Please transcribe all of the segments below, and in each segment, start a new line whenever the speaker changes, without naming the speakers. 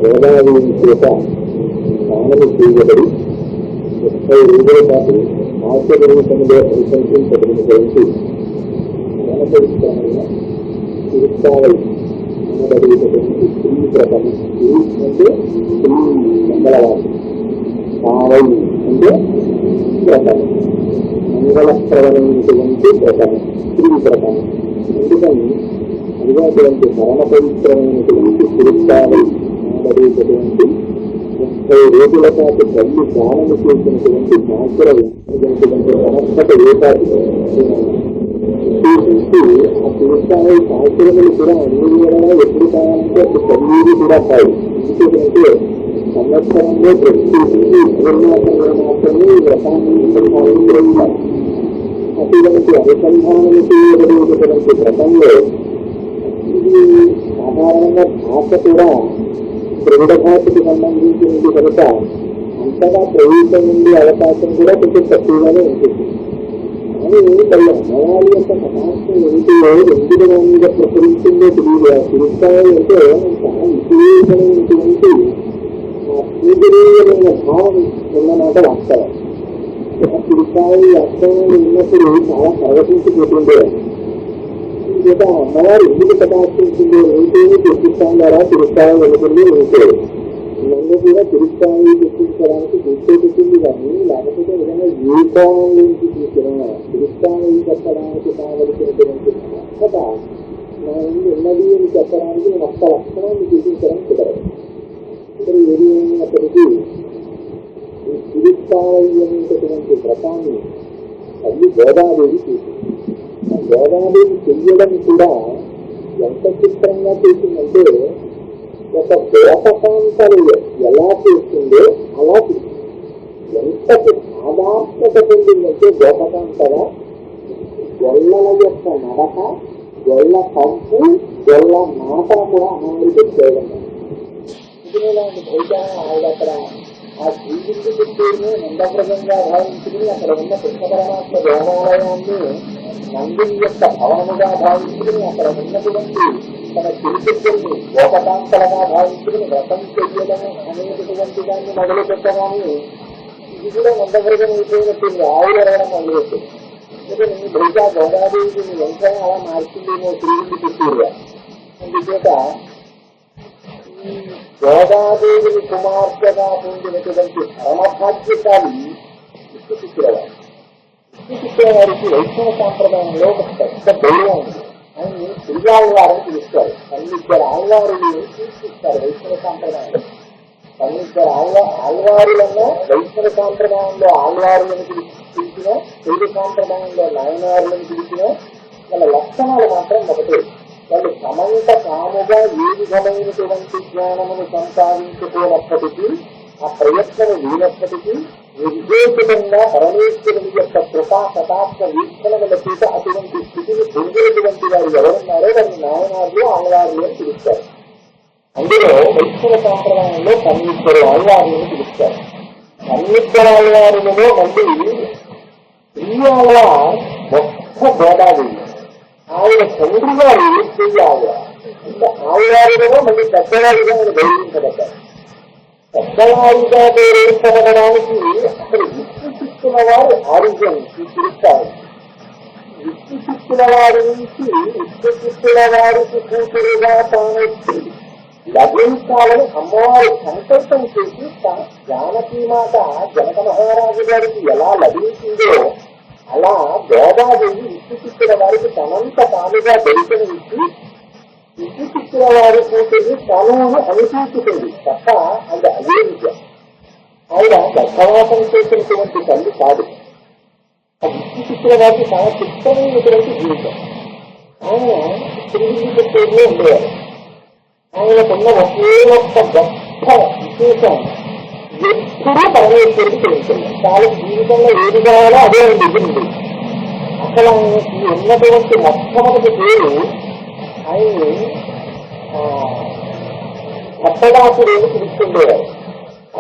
గోదావరి చేత స్నానము చేయబడి 30 రోజుల పాటు ఆశ్చర్యరూపంలో అనుసంధించబడినటువంటి జ్ఞానపరిష్కరమైన తిరుస్తావై అనబడేటటువంటి స్త్రీ వ్రతం. అంటే స్త్రీ మంగళవారం, సావై అంటే వ్రతం, మంగళప్రదమైనటువంటి వ్రతం, స్త్రీ వ్రతం. అందుకని అటువంటి పరమ పవిత్రమైనటువంటి తిరుస్తావై అనబడేటటువంటి 30 రోజుల పాటు తల్లి స్నానము చేసినటువంటి శాస్త్రటువంటి సమర్థత ఏర్పాటు ఉద్దేశించి ఆ తిరుస్తావై శాస్త్రములు కూడా అన్ని కూడా ఎప్పుడు కావాలంటే అప్పుడు తల్లి కూడా కాదు. ఎందుకంటే సంవత్సరంలో ప్రత్యేకించి నిర్మాసంలో మాత్రమే ఈ వ్రతాన్ని అనుసంధానం చేస్తారు. అటువంటి అనుసంధానం చేయబడేటటువంటి వ్రతంలో ఇది సాధారణంగా భాష కూడా ద్రవిడ భాషకు సంబంధించినది కనుక అంతగా ప్రవేశం ఉండే అవకాశం కూడా కొంచెం తక్కువగానే ఉంటుంది. కానీ తల్లి అమ్మవారి యొక్క సమాజం ఎంతో ఎందుకు మీద ప్రసరించిందో తెలియదు. ఆ తిరుస్తాయి అంటే చాలా విశేషమైనటువంటి పూజనీయమైన భావం ఉన్నమాట వాస్తవం. ఆ తిరుస్తాయి అర్థంలో ఉన్నప్పుడు చాలా ప్రవర్తించిపోతుండేవారు. చేత అమ్మవారు ఎందుకు ప్రకాశించిందో ఏంటేమి తెప్పిస్తాం ద్వారా తిరుస్తాయి వెనుకలు ఉంటే నన్ను కూడా తిరుస్తాయి తెప్పించడానికి గుర్తెట్టింది. కానీ లేకపోతే విధంగా ఏ కోణం నుంచి చూసిన తిరుస్తాయి చెప్పడానికి కావలసినటువంటి సాక్షత నా ఉన్నది అని చెప్పడానికి నేను ఒక్క లక్షణాన్ని చూపించడం కుదరదు. ఇక్కడ ఏది అయినప్పటికీ ఈ తిరుస్తాయి అనేటటువంటి వ్రతాన్ని తల్లి గోదాదేవి చూసింది. గోదాదేవి చెయ్యడం కూడా ఎంత చిత్రంగా చేసిందంటే ఒక గోపకాంతలు ఎలా చేస్తుందో అలా చేసింది. ఎంతటి సాధారణత పొందిందంటే గోపకాంతల గొల్లల యొక్క నడక, గొల్ల పంపు, గొల్ల మాట కూడా అమ్మవారి పెట్టేయడం. ఇలాంటి భైజాన్ని ఆవిడ అక్కడ ఆ శ్రీగిరి పెట్టేనే నందప్రదంగా భావించుకుని అక్కడ ఉన్న కృష్ణ పరమాత్మ దేవాలయాన్ని నందుని యొక్క భవనముగా భావించుకుని అక్కడ ఉన్నటువంటి తన తిరుపతిని గోపకాంతలుగా భావించుకుని వ్రతం చెయ్యడము అనేటటువంటి దాన్ని మొదలు పెట్టగానే ఇది కూడా నందవ్రతం అయిపోయినట్టుంది. ఆవులు ఎరగడం మొదలుపెట్టింది. ఎందుకంటే బహుశా గోదాదేవిని వెంటనే అలా మార్చిందేమో శ్రీగిరి పెట్టేరుగా. అందుచేత ఈ గోదాదేవిని కుమార్తెగా పొందినటువంటి పరమభాగ్యశాలి విష్ణుచిత్రవారు. విష్ణుచిత్రవారికి వైష్ణవ సాంప్రదాయంలో ఒక పెద్ద గౌరవం ఉంది. ఆయన్ని తిరుగాళ్ళవారని పిలుస్తారు. 12 ఆళ్వారులు సూచిస్తారు వైష్ణవ సాంప్రదాయంలో. 12 ఆళ్వారులన్నా వైష్ణవ సాంప్రదాయంలో ఆళ్వారులను పిలిచిన, తెలుగు సాంప్రదాయంలో నాయనారులను పిలిచిన వాళ్ళ లక్షణాలు మాత్రం ఒకటే. వాళ్ళు సమంత కాముగా ఏ విధమైనటువంటి జ్ఞానమును సంపాదించుకోనప్పటికీ, ఆ ప్రయత్నం లేనప్పటికీ నిర్దేశితంగా పరమేశ్వరుని యొక్క కృపా కటాక్ష వీక్షణముల చేత అటువంటి స్థితిని పొందేటువంటి వారు ఎవరున్నారో వారిని నాయనారులు ఆళ్వారులు అని పిలుస్తారు. అందులో వైష్ణవ సాంప్రదాయంలో 12 ఆళ్వారులను పిలుస్తారు. 12 ఆళ్వారులలో మళ్ళీ శ్రీయాళ్వార్ గొప్ప గోదాదేవి, ఆవిడ తండ్రి గారు శ్రీయాళ్వార్. అంటే ఆళ్వారులలో మళ్ళీ పెద్దవారిగా ఆయన గౌరవించబడ్డారు. పెద్దవారిగా గౌరవించబడడానికి అసలు విష్ణుచిత్తుల వారి ఆరోగ్యం తిరుగుతారు. విష్ణుచిత్తుల వారి నుంచి విష్ణుచిత్తుల వారికి కూతురుగా తాను లభించాలని అమ్మవారి సంకల్పం చేసి జానకీమాత జనక మహారాజు గారికి ఎలా లభించిందో అలా గోదాదేవి విష్ణుచిత్తుల వారికి తనంత తానుగా దర్శనమిచ్చి విష్ణుచిత్తుల వారి కూతుర్ని తాను అనుసూచుతుంది తప్ప అది అదే విద్య. ఆయన గర్భవాసం చేసినటువంటి తల్లి కాదు. ఆ విష్ణుచిత్తుల వారికి చాలా చిత్తమైనటువంటి జీవితం. ఆయన శ్రీగిరి పెట్టేలో ఉండేవారు. ఆయనకున్న ఒకే ఒక్క గొప్ప విశేషం ఎప్పుడూ పరమేశ్వరుడికి తెలుస్తుంది. చాలా జీవితంలో ఏది కావాలో అదే ఆయన దగ్గర ఉంటుంది. అసలు ఆయనకి ఉన్నటువంటి మొట్టమొదటి పేరు ఆయన్ని భట్టదాసుడు అని పిలుస్తుండేవారు.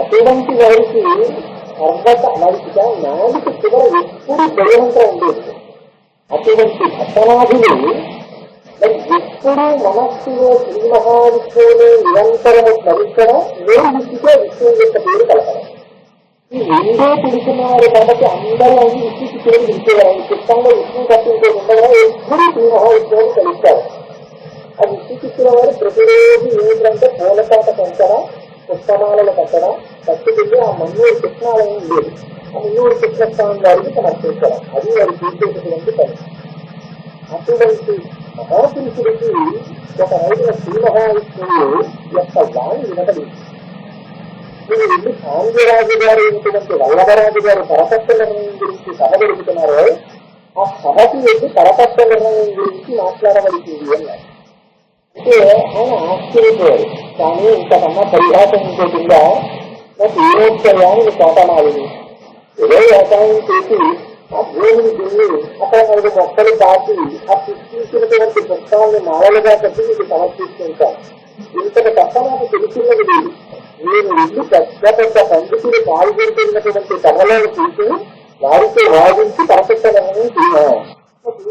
అటువంటి వారికి వారికి నాలుగు చివర ఎప్పుడు బలవంతం ఉండేది. అటువంటి భట్టనాథులు మరి ఎప్పుడు మనస్సులో శ్రీ మహావిష్ణువుని నిరంతరము స్మరించడం, నేను విష్ణుతో విష్ణువు యొక్క పేరు కలపడం. ఈ రెండో పిలుచున్నారు కాబట్టి అందరూ అన్ని విష్ణుకి పేరు పిలిచేవారు. చిత్తంలో విష్ణువు కట్టించే ఉండగా ఎప్పుడు శ్రీ మహావిష్ణువుని కలుస్తారు. ఆ విష్ణుకిచ్చిన వారు ప్రతిరోజు ఏంటంటే పూలపాట పెంచడం, పుష్పమాలను కట్టడం, కట్టుకుంటే ఆ మన్నూరు కృష్ణాలయం లేదు, ఆ మన్నూరు కృష్ణస్వామి వారికి సమర్పించడం, అది వారు చేసేటటువంటి పని. అటువంటి మహాపురుషుడికి ఒక రోజున శ్రీ మహావిష్ణువు యొక్క వాణి వినపడింది. మీరు వెళ్ళి సాంజరాజు గారు అయినటువంటి వల్లభరాజు గారు పరతత్వ నిర్ణయం గురించి సభ జరుగుతున్నారో ఆ సభకి వెళ్ళి పరతత్వ నిర్ణయం గురించి మాట్లాడవలసింది అన్నారు. అంటే ఆయన ఆశ్చర్యపోయారు. కానీ ఇంతకన్నా పరిహాసం ఇంకోటిందా, నాకు ఏమోత్సర్యాన్ని తోటమాలిని ఏదో వ్యవసాయం చేసి ఆ భూమిని దున్ని అక్కడ 4 మొక్కలు దాటి ఆ సృష్టించినటువంటి పుష్పాలను మాలలుగా కట్టి మీకు సమర్పిస్తుంటాను. ఇంతకు తప్ప నాకు తెలిసినది లేదు. నేను ఇల్లు పెద్ద పెద్ద పండితులు పాల్గొంటున్నటువంటి సభలను చూసి వారితో వాదించి పరసత్వ నిర్ణయం తిన్నాను.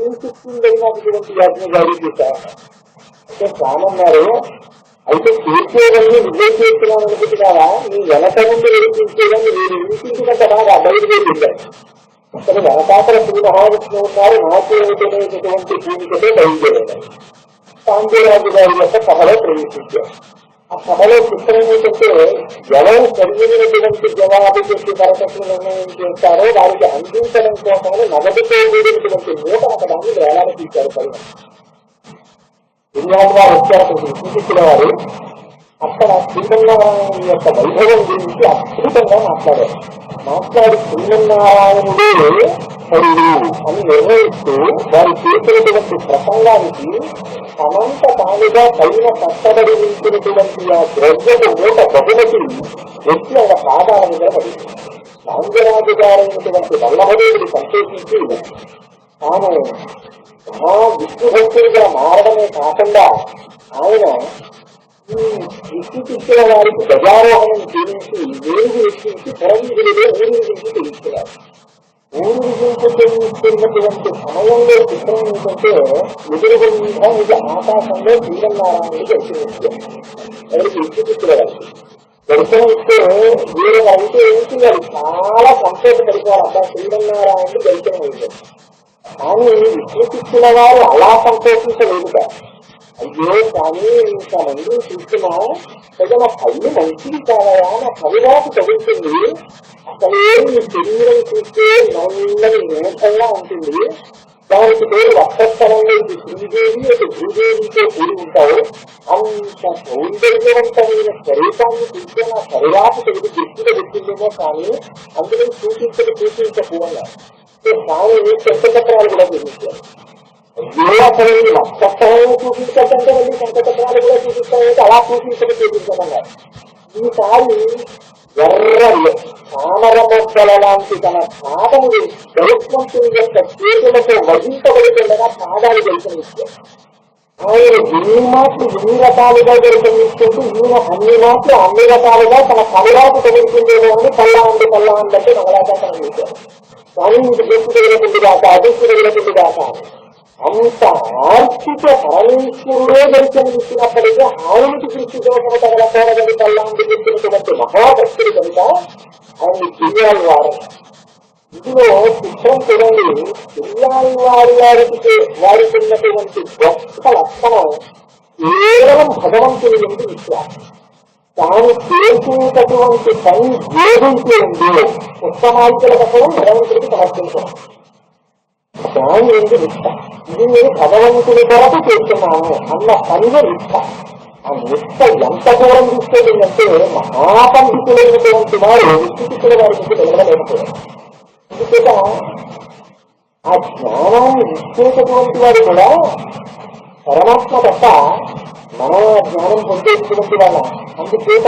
ఏం చెప్తుందని నాకు ఇటువంటి వ్యాధిని గారి చేశాను అంటే రామన్నారు. అయితే చేసేవన్నీ విజయ చేస్తున్నాను అనుకుంటున్నావా, నీ వెనక నుండి వెలిపించేదాన్ని నేను ఇంటింటికంటే బాగా బయలుదేరిందాను. అసలు వెనకాతల శ్రీ మహావిష్ణువు ఉన్నారు, నాకేమిటనేటటువంటి భూమికతో బయలుదేరారు. సాంబరాజు గారి యొక్క సభలో ప్రవేశించారు. ఆ సభలో చిత్రం ఏంటంటే ఎవరు సరైనటువంటి జవాబు చెప్పి పరసత్వ నిర్ణయం చేస్తారో వారికి అందించడం కోసమని నగదుతో కూడినటువంటి మూట ఒకదాన్ని వేలాడ తీశారు. ఇలాంటి వారు వచ్చారు సూచించిన వారు. అక్కడ శ్రీమన్నారాయణ యొక్క వైభవం గురించి అద్భుతంగా మాట్లాడి శ్రీమన్నారాయణుడే హరుడు అని నిర్ణయిస్తూ వారు చేసినటువంటి ప్రసంగానికి అనంత తానుగా పైన కష్టపడి నిలిచినటువంటి ఆ ద్రవ్యపు మూట బహుమతి వచ్చి ఆయన పాదాల మీద పడింది. సాంజరాజు గారైనటువంటి వల్లభదేవుడు సంతోషించి తాను విష్ణుభక్తుడిగా మారడమే కాకుండా ఆయన ఈ విష్ణుకిచ్చిన వారికి గజారోహణం చేయించి ఏనుగు ఎక్కించి పురంగిరిలో ఊరిగించి తెలుస్తున్నారు. ఊరిగింపు తెలుస్తున్నటువంటి సమయంలో చిత్రం ఏంటంటే ఎదురుగుండా ఇది ఆకాశంలో శ్రీమన్నారాయణుడికి దర్శనమిచ్చారు. ఎవరికి విష్ణుకిచ్చిన వారికి దర్శనం ఇస్తే వీరు అయితే ఏంటి వారు చాలా సంతోషపడిపోవాలి. అబ్బా శ్రీమన్నారాయణుడు దర్శనం అయింది. కానీ విష్ణుకిచ్చిన వారు అలా సంతోషించలేదు కదా. అయ్యో కానీ ఇంతమంది చూస్తున్నా ప్రజల కళ్ళు మంచిది కాదయా, నా కవిరాకు తగులుతుంది. అసలే నీ శరీరం చూస్తే నల్లని మేఘంగా ఉంటుంది. దానికి పేరు వక్షస్థలంలో ఇది శ్రీదేవి ఒక భూదేవితో కూడి ఉంటావు. అంత సౌందర్యవంతమైన స్వరూపాన్ని చూస్తే నా కవిరాకు తగిలి దృష్టిలో పెట్టిందేమో కానీ అందులో చూపించకపోన్నారు. కానీ శంఖచక్రాలు కూడా చూపించారు. అసలు నక్షత్రాలను చూపించకంటే మళ్ళీ శంఖచక్రాలు కూడా చూపిస్తామంటే అలా చూపించమన్నారు. ఈసారి ఎర్రలు తామరమొగ్గల లాంటి తన పాదములు గరుత్మంతుని యొక్క చేతులతో వహించబడుతుండగా పాదాలు దర్శనమిచ్చారు. ఆయన ఎన్ని మాటలు ఎన్ని రకాలుగా దర్శనమిస్తుంటూ ఈయన అన్ని మాటలు అన్ని రకాలుగా తన కవిరాకు తగులుతుందేమో అని పల్లా అంటే మంగళాశాసనం చేశారు. కానీ ఇది దృష్టి తగిలకుంది కాక అదృష్టి తగిలకుంది కాక అంత ఆర్చిత పరమేశ్వరుడే దర్శనమిచ్చినప్పటికీ ఆయనకి దృష్టి దోషము తగలకూడదని పల్లాంటి చెప్పినటువంటి మహాభక్తుడు కనుక ఆయన్ని చెయ్యాలి వారు. ఇందులో చిత్రం చూడండి, చెయ్యాలి వారికి ఉన్నటువంటి గొప్ప లక్షణం కేవలం భగవంతుని నుండి విశ్వాసం. తాను చేసేటటువంటి పని ఏదైతే ఉందో పుష్పమాలికల కట్టడం భగవంతుడికి సమర్పించడం, దాని నుండి నిష్ట. ఇది నేను భగవంతుని కొరకు చేస్తున్నాను అన్న పనిలో నిష్ట. ఆ నిష్ట ఎంత దూరం తీసుకెళ్ళిందంటే మహాపండితులైనటువంటి వారు విష్ణుకిచ్చిన వారి నుంచి నిలబడలేకపోయారు. అందుచేత ఆ జ్ఞానాన్ని ఇచ్చేటటువంటి వారు కూడా పరమాత్మ తప్ప మన జ్ఞానం పొందేటటువంటి వాళ్ళ. అందుచేత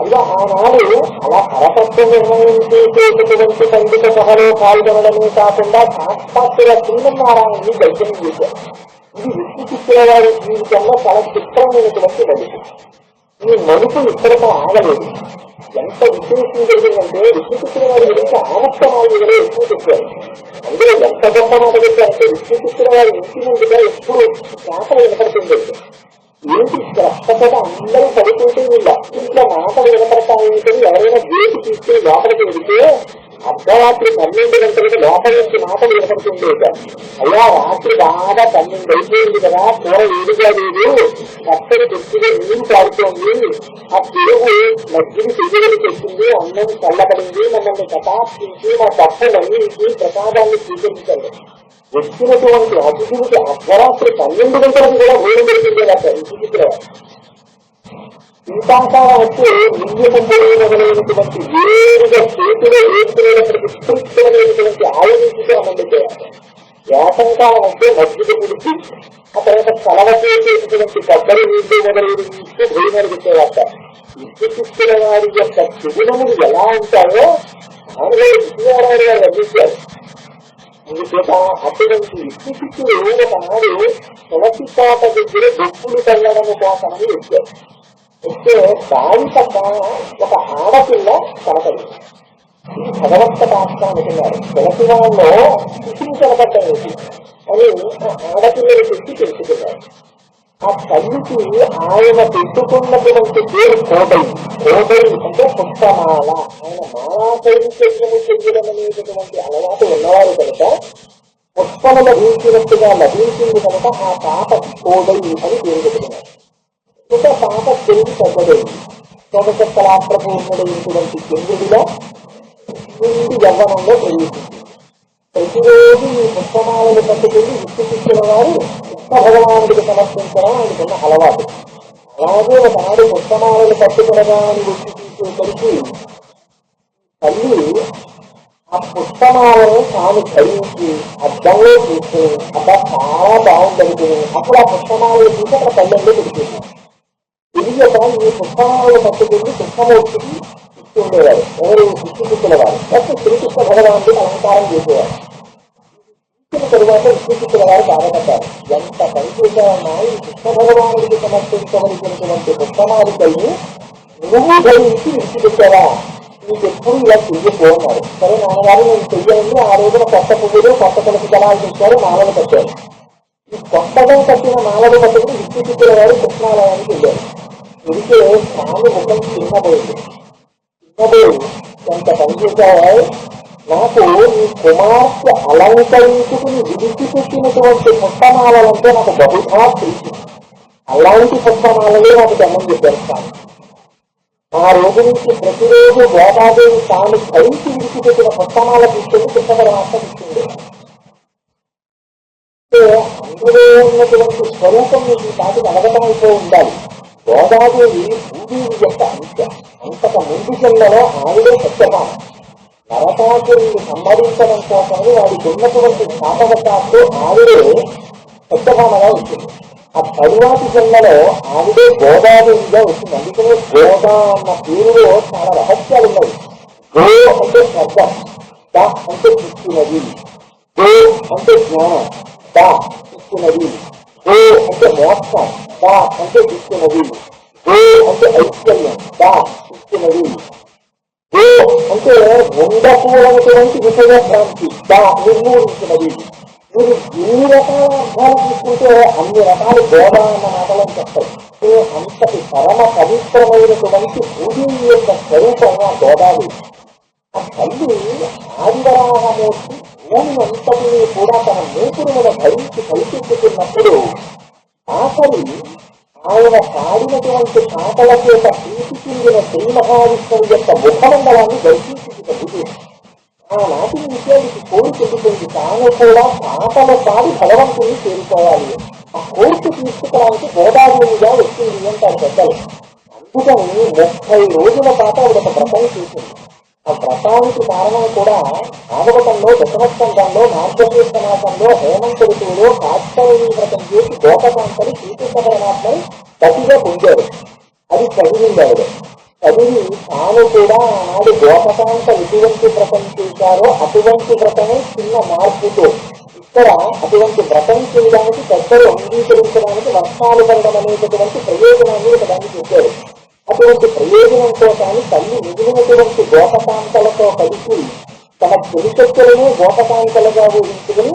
అలా ఆనాడు అలా పరతత్వ నిర్ణయం చేసేటటువంటి పండిత సభలో పాల్గొనడమే కాకుండా సాక్షాత్తుగా శ్రీమన్నారాయణని దర్శనం చేశారు. ఇది విష్ణుకిచ్చిన వారి జీవితంలో చాలా చిత్రమైనటువంటి మలుపు. ఈ మలుపు ఇక్కడితో ఆగలేదు. ఎంత విశేషం జరిగిందంటే విష్ణుకిచ్చిన వారి గురించి ఆనష్టమాలు ఎక్కువ చెప్పారు. అందులో ఎంత గొప్ప ఎంత మాట చెప్పారంటే విష్ణుచిత్తుల వారి ఇంటి ముందుగా ఎప్పుడు మాటలు వినపడుతుంది. ఏంటి ప్రస్తుతం అందరూ చదువుకుంటూ వీళ్ళ ఇంట్లో మాటలు వినపడతాయి. ఎవరైనా గేటు తీసుకుని లోపలికి వెళితే అర్ధరాత్రి 12 గంటలకు లోపల నుంచి మాటలు వినపడుతుంది. అయ్యా రాత్రి బాగా 12 అయిపోయింది కదా, కూర వేడిగా లేదు, పచ్చడి తెచ్చిగా నీరు తాగుతోంది, ఆ పెరుగు మధ్యని చెయ్యగలికి వచ్చింది, అన్నం చల్లబడింది, మమ్మల్ని కటాక్షించి మా తప్పులన్నీ ప్రసాదాన్ని స్వీకరించండి. వచ్చినటువంటి అతిథులకి అర్ధరాత్రి 12 గంటలకు కూడా భోజనం పెడుతుంది కదా ఇంటికి. ఇంకాకాలం వచ్చి నిందితంబడి మొదలైనటువంటి వేరుగా చేతిలో వేసుకునేటప్పటికి స్పృష్టమైనటువంటి ఆయుధితో అమలుచేయాలి. వేసంకాలం వస్తే మజ్జిగ పుడిచి ఆ తర్వాత కలవ చేసేటటువంటి కొబ్బరి నీళ్లు మొదలైన ఇస్తూ భోజనాలు పెట్టేవాట. విష్ణుచిత్తుల వారి యొక్క శిబిరములు ఎలా ఉంటాయో ఆమె విష్ణువారాయణ గారు వర్ణించారు. అందుచేత అటువంటి విష్ణుచిత్తులు ఒకనాడు తులసి కోట దగ్గర డొప్పులు తల్లడము కోసమని వచ్చారు. వస్తే దాని పక్క ఒక ఆడపిల్ల కనపడింది. భగవత్త పాత్ర అనుకున్నారు. తులసి వాళ్ళలో శిశువు కనపడ్డాయి అని ఆడపిల్లని తెచ్చి తెలుసుకున్నారు. ఆ తల్లికి ఆయన పెట్టుకున్నటువంటి పేరు కోటై. కోటై అంటే పుష్పమాల. ఆయన మాలా కైంకర్యము చెయ్యడం అనేటటువంటి అలవాటు ఉన్నవారు కనుక పుష్పము లభించినట్టుగా లభించింది కనుక ఆ పాప కోడై అని పేరు పెట్టుకున్నారు. ఒక పాప పెరిగి పెద్దదైంది. సోమచక్రాప్రపూర్ణుడైనటువంటి చంద్రుడిగా నిండి యవ్వనంలో పెరుగుతుంది. ప్రతిరోజు ఈ పుష్పమాలను పట్టుకుని విష్ణుచిత్తుల వారు కృష్ణ భగవానుడికి సమర్పించడం ఆయనకున్న అలవాటు. అలాగే ఒకనాడు పుష్పమాలను పట్టుకునగాని వచ్చి తీసేసరికి తల్లి ఆ పుష్పమాలను తాను ధరించి అద్దంలో చూసుకుని అబ్బా చాలా బాగుందనుకుని అప్పుడు ఆ పుష్పమాలను చూసి అక్కడ పల్లెల్లో పెడుతుంది. తెలియక ఈ పుష్పమాలను పట్టుకుని కృష్ణమూర్తికి ఇస్తూ ఉండేవారు. ఎవరు విష్ణుచిత్తుల వారు ఫస్ట్ శ్రీకృష్ణ భగవానుడికి అలంకారం చేసేవారు. ఇచ్చిన తరువాత విష్ణుచిత్తుల వారు బాధపడ్డారు. ఎంత పనిచేశారన్నా ఈ కృష్ణ భగవానుడికి సమర్పించవలసినటువంటి పుష్పమాలికల్ని నువ్వు ధరించి విడిచిపెట్టావా, నీకెప్పుడు ఇలా చెయ్యపోన్నారు. సరే నాన్నగారు నేను చెయ్యాలని ఆ రోజున కొత్త పువ్వులు కొత్త తులసి జలాలు తెచ్చారు, మాలలు కట్టారు. ఈ కొత్తగా కట్టిన మాలలు పట్టుకుని విష్ణుచిత్తుల వారు కృష్ణాలయానికి వెళ్ళారు. వెళితే స్వామి ముఖం చిన్నబోయింది. చిన్నబోయి ఎంత పనిచేశావా, నాకు ఈ కుమార్తె అలంకరించుకుని విడిచిపెట్టినటువంటి పుష్పమాలంటే నాకు బహుశా ప్రీతి. అలాంటి పుష్పమాలలే నాకు జన్మం చెప్పారు స్వామి. ఆ రోజు నుంచి ప్రతిరోజు గోదాదేవి తాను ధరించి విడిచిపెట్టిన పుష్పమాల తీసుకెళ్లి కృష్ణపరమాత్మ ఇస్తుంది. అందులో ఉన్నటువంటి స్వరూపం మీకు దాటికి అవగతమైపోయి ఉండాలి. గోదాదేవి భూదేవి యొక్క అంశ. అంతక ముందు జన్మలో ఆవిడే సత్యభామ. నరకాసురుని సంహరించడం కోసమని వాడికి ఉన్నటువంటి శాపవశాత్తు ఆవిడే సత్యభామగా వచ్చింది. ఆ తరువాతి జన్మలో ఆవిడే గోదాదేవిగా వచ్చింది. అందుకనే గోదా అన్న పేరులో చాలా రహస్యాలు ఉన్నాయి. గో అంటే స్వర్గం, ద అంటే కృష్ణునది, గో అంటే జ్ఞానం, ద కృష్ణునది, గో అంటే మోక్షం, ద అంటే కృష్ణునది, గో అంటే ఐశ్వర్యం, ద కృష్ణునది, గో అంటే ఉండకూడనటువంటి విషయభ్రాంతి, ద నిర్మూలించినది. మీరు ఎన్ని రకాల అర్థాలు తీసుకుంటే అన్ని రకాలు గోదా అన్న మాటలను చెప్తారు. అంతటి పరమ పవిత్రమైనటువంటి భూదేవి యొక్క స్వరూపం ఆ గోదావరి. ఆ తల్లి ఆదివరాహమూర్తి భూమి అంతటిని కూడా తన మూపురులను ధరించి పైకెత్తుతున్నప్పుడు ఆఖరి ఆయన పాడినటువంటి పాటల చేత ప్రీతి చెందిన శ్రీ మహావిష్ణువు యొక్క ముఖమండలాన్ని దర్శించింది భూదేవి. ఆనాటి విషయానికి కోరిక ఎందుకుంది, తాను కూడా పాటలు పాడి భగవంతుని చేరుకోవాలి. ఆ కోరిక తీసుకోవడానికి గోదాదేవిగా వచ్చింది అంటారు పెద్దలు. అందుకని 30 రోజుల పాటు ఆవిడ ఒక వ్రతం చేసింది. ఆ వ్రతానికి కారణం కూడా భాగవతంలో దశమస్కందంలో మార్గశీర్ష మాసంలో హేమంత ఋతువులో కాత్యాయని వ్రతం చేసి గోపకాంతని శ్రీకృష్ణ పరమాత్మని గట్టిగా పొందారు. అది చదివింది ఆవిడ. చదివి తాను కూడా ఆనాడు గోపకాంత ఎటువంటి వ్రతం చేశారో అటువంటి వ్రతమే చిన్న మార్పుతో ఇక్కడ అటువంటి వ్రతం చేయడానికి పెద్దలు అంగీకరించడానికి వర్షాలు పడడం అనేటటువంటి ప్రయోజనాన్ని ఒకదాన్ని చెప్పారు. అటువంటి ప్రయోజనం కోసాన్ని తల్లి మిగిలినటువంటి గోపకాంతలతో కలిసి తన చెలికత్తెలను గోపకాంతలుగా ఊహించుకుని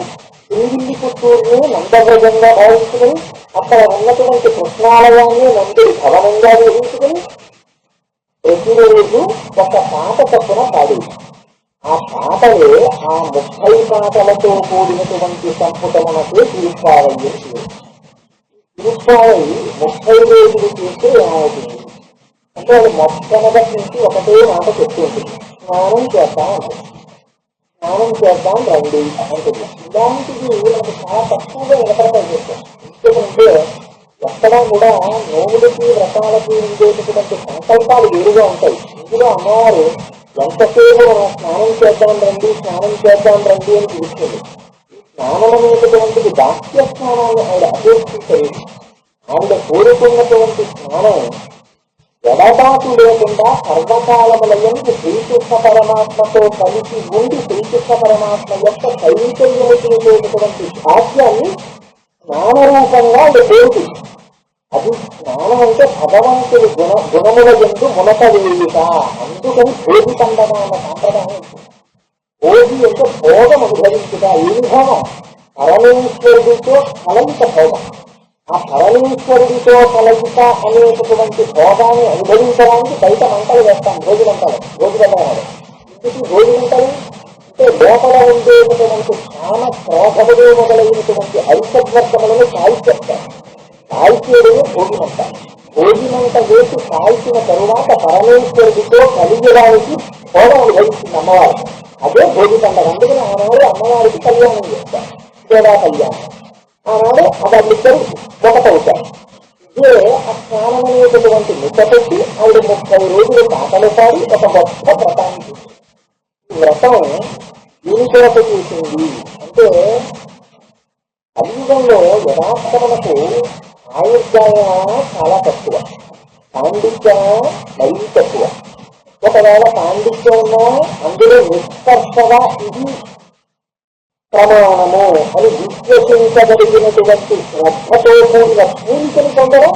సింగిల్లి పుత్తూరుని నందవ్రజంగా భావించుకుని అక్కడ ఉన్నటువంటి కృష్ణాలయాన్ని నందుడి భవనంగా ఊహించుకుని ప్రతిరోజు ఒక పాట తప్పున పాడి ఆ పాటలే ఆ 30 పాటలతో కూడినటువంటి సంపుటమునకు తిరుప్పావయ్య తిరుప్పావై 30 రోజులు చేస్తే ఏమవుతుంది అంటే అది మొట్టమొదటి నుంచి ఒకటే మాట చెప్తుంది, స్నానం చేద్దాం అంటుంది. స్నానం చేద్దాం రండి అంటుంది. ఇలాంటివి మనకు చాలా తక్కువగా వినపడతాయి చేస్తాం. ఎందుకంటే ఎక్కడా కూడా నోములకి వ్రతాలకి ఉండేటటువంటి సంకల్పాలు వేరుగా ఉంటాయి. ఇందులో అమ్మవారు ఎంతసేపు మనం స్నానం చేద్దాం రండి స్నానం చేద్దాం రండి అని పిలుస్తుంది. స్నానం అనేటటువంటిది బాహ్య స్నానాన్ని ఆవిడ అపేక్షించలేదు. ఆవిడ కోరుకున్నటువంటి స్నానం ఎడబాటు లేకుండా సర్వకాలములందు శ్రీకృష్ణ పరమాత్మతో కలిసి ఉండి శ్రీకృష్ణ పరమాత్మ యొక్క చైతన్యము చేసేటటువంటి భాగ్యాన్ని స్నానరూపంగా ఆవిడ కోరుతుంది. అది స్నానం అంటే భగవంతుడి గుణముల ఎందు మునక వేయుట. అందుకని భోగి పండగ అన్న సాంప్రదాయం ఉంటుంది. భోగి అంటే భోగం అనుభవించుట. ఏమి భోగం? పరమేశ్వరుడితో కలయిక భోగం. ఆ పరమేశ్వరుడితో కలయిక అనేటటువంటి భోగాన్ని అనుభవించడానికి బయట మంటలు వేస్తాం. భోగి మంటలు ఇంటికి భోగి మంటలు అంటే లోపల ఉండేటటువంటి క్షామ క్రోధములు మొదలైనటువంటి ఐసద్వర్గములను కాల్చేస్తారు. కాల్చేయడమే భోగిమంట. భోగిమంట వేసి కాల్చిన తరువాత పరమేశ్వరుడితో కలిగడానికి భోగం అనుభవిస్తుంది అమ్మవారు. అదే భోగి పండుగ. అందుకని ఆనాడు అమ్మవారికి కళ్యాణం చేస్తారు, దేవా కళ్యాణం. ఆనాడు వాళ్ళిద్దరు ఒకటవుతారు. ఇదే ఆ స్నానం అనేటటువంటి ముట్టపెట్టి ఆవిడ 30 రోజులు పాటలు పాడి ఒక గొప్ప వ్రతాన్ని చూసింది. ఈ వ్రతం దీని కొరకు చూసింది అంటే కలియుగంలో యథార్థమునకు ఆయుర్దాయన చాలా తక్కువ, పాండిత్యం మరీ తక్కువ. ఒకవేళ పాండిత్యం ఉన్నా అందులో నిష్కర్షగా ఇది ప్రమాణము అని విశ్వసించగలిగినటువంటి శ్రద్ధతో కూడిన పూరికలు పొందడం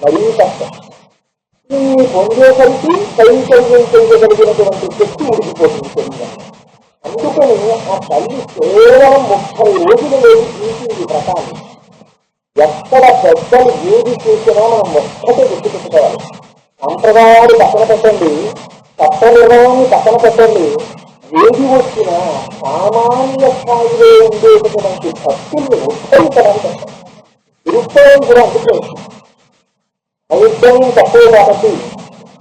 మరీ కష్టం. ఈ పొందేసరికి కైంకర్యం చేయగలిగినటువంటి శక్తి ఉడికిపోతుంది. అందుకని ఆ తల్లి కేవలం 30 రోజులు లేదు తీసింది వ్రతాన్ని. ఎక్కడ పెద్దలు ఏది చేసినా మనం ఒక్కటే గుర్తుపెట్టుకోవాలి. సంప్రదాయాలు పక్కన పెట్టండి, చట్ట నిర్ణయాన్ని పక్కన పెట్టండి, ఏది వచ్చినా సామాన్య స్థాయిలో ఉండేటటువంటి భక్తుల్ని ఉద్ధరించడానికి నిరుత్సవం కూడా అందుకే వైద్యం తక్కువ కాబట్టి,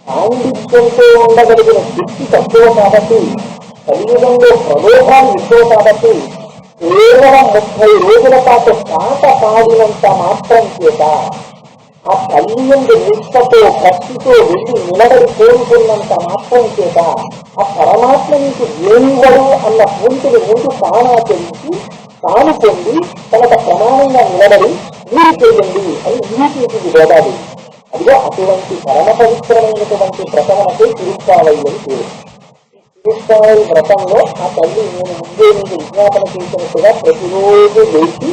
పాండిత్యంతో ఉండగలిగిన శక్తి తక్కువ కాబట్టి, కలియుగంలో ప్రలోభాలు ఎక్కువ కాబట్టి కేవలం 30 రోజుల పాటు పాట పాడినంత మాత్రం చేత ఆ తల్లి యందు నిష్ఠతో భక్తితో వెళ్ళి నిలబడి కోరుకున్నంత మాత్రం చేత ఆ పరమాత్మ నుంచి ఏమివ్వడు అన్న పూర్తిని ముందు తానాచరించి తాను పొంది తనకు ప్రమాణంగా నిలబడి మీరు చేయండి అని నిరూపించింది గోదాదేవి. అదిగో అటువంటి పరమ పవిత్రమైనటువంటి వ్రతమునకు తిరుప్పావయ్యని పేరు. తిరుప్పావై వ్రతంలో ఆ తల్లి నేను ముందే మీకు విజ్ఞాపన చేసినట్టుగా ప్రతిరోజు లేచి